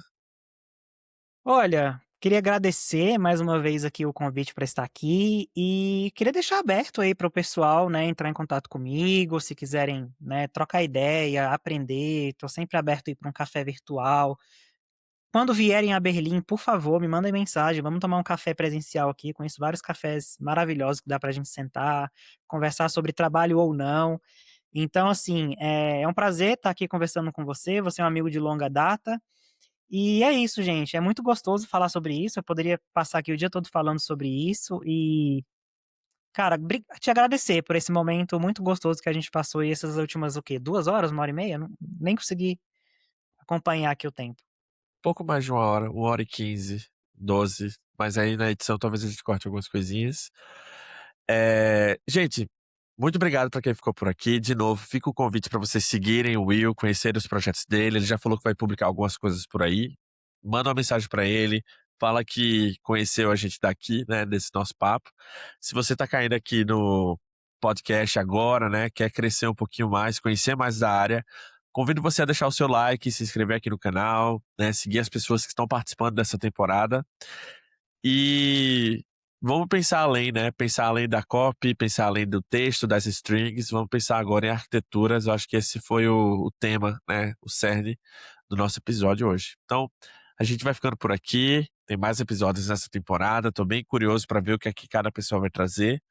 Olha, queria agradecer mais uma vez aqui o convite para estar aqui e queria deixar aberto aí para o pessoal, né, entrar em contato comigo, se quiserem, né, trocar ideia, aprender. Estou sempre aberto aí para um café virtual. Quando vierem a Berlim, por favor, me mandem mensagem, vamos tomar um café presencial aqui. Conheço vários cafés maravilhosos que dá para a gente sentar, conversar sobre trabalho ou não. Então, assim, é um prazer estar aqui conversando com você. Você é um amigo de longa data. E é isso, gente. É muito gostoso falar sobre isso. Eu poderia passar aqui o dia todo falando sobre isso. E, cara, te agradecer por esse momento muito gostoso que a gente passou e essas últimas, o quê? 2 horas, 1 hora e meia? Nem consegui acompanhar aqui o tempo. Pouco mais de 1 hora e 15, 12. Mas aí na edição talvez a gente corte algumas coisinhas. Gente, muito obrigado para quem ficou por aqui. De novo, fica o convite para vocês seguirem o Will, conhecerem os projetos dele. Ele já falou que vai publicar algumas coisas por aí. Manda uma mensagem para ele. Fala que conheceu a gente daqui, né, desse nosso papo. Se você tá caindo aqui no podcast agora, né, quer crescer um pouquinho mais, conhecer mais da área, convido você a deixar o seu like, se inscrever aqui no canal, né, seguir as pessoas que estão participando dessa temporada. E vamos pensar além, né? Pensar além da copy, pensar além do texto, das strings, vamos pensar agora em arquiteturas. Eu acho que esse foi o tema, né? O cerne do nosso episódio hoje. Então, a gente vai ficando por aqui. Tem mais episódios nessa temporada. Tô bem curioso para ver o que é que cada pessoa vai trazer.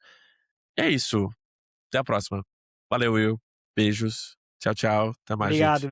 E é isso. Até a próxima. Valeu, Will. Beijos. Tchau, tchau. Até mais, gente. Obrigado.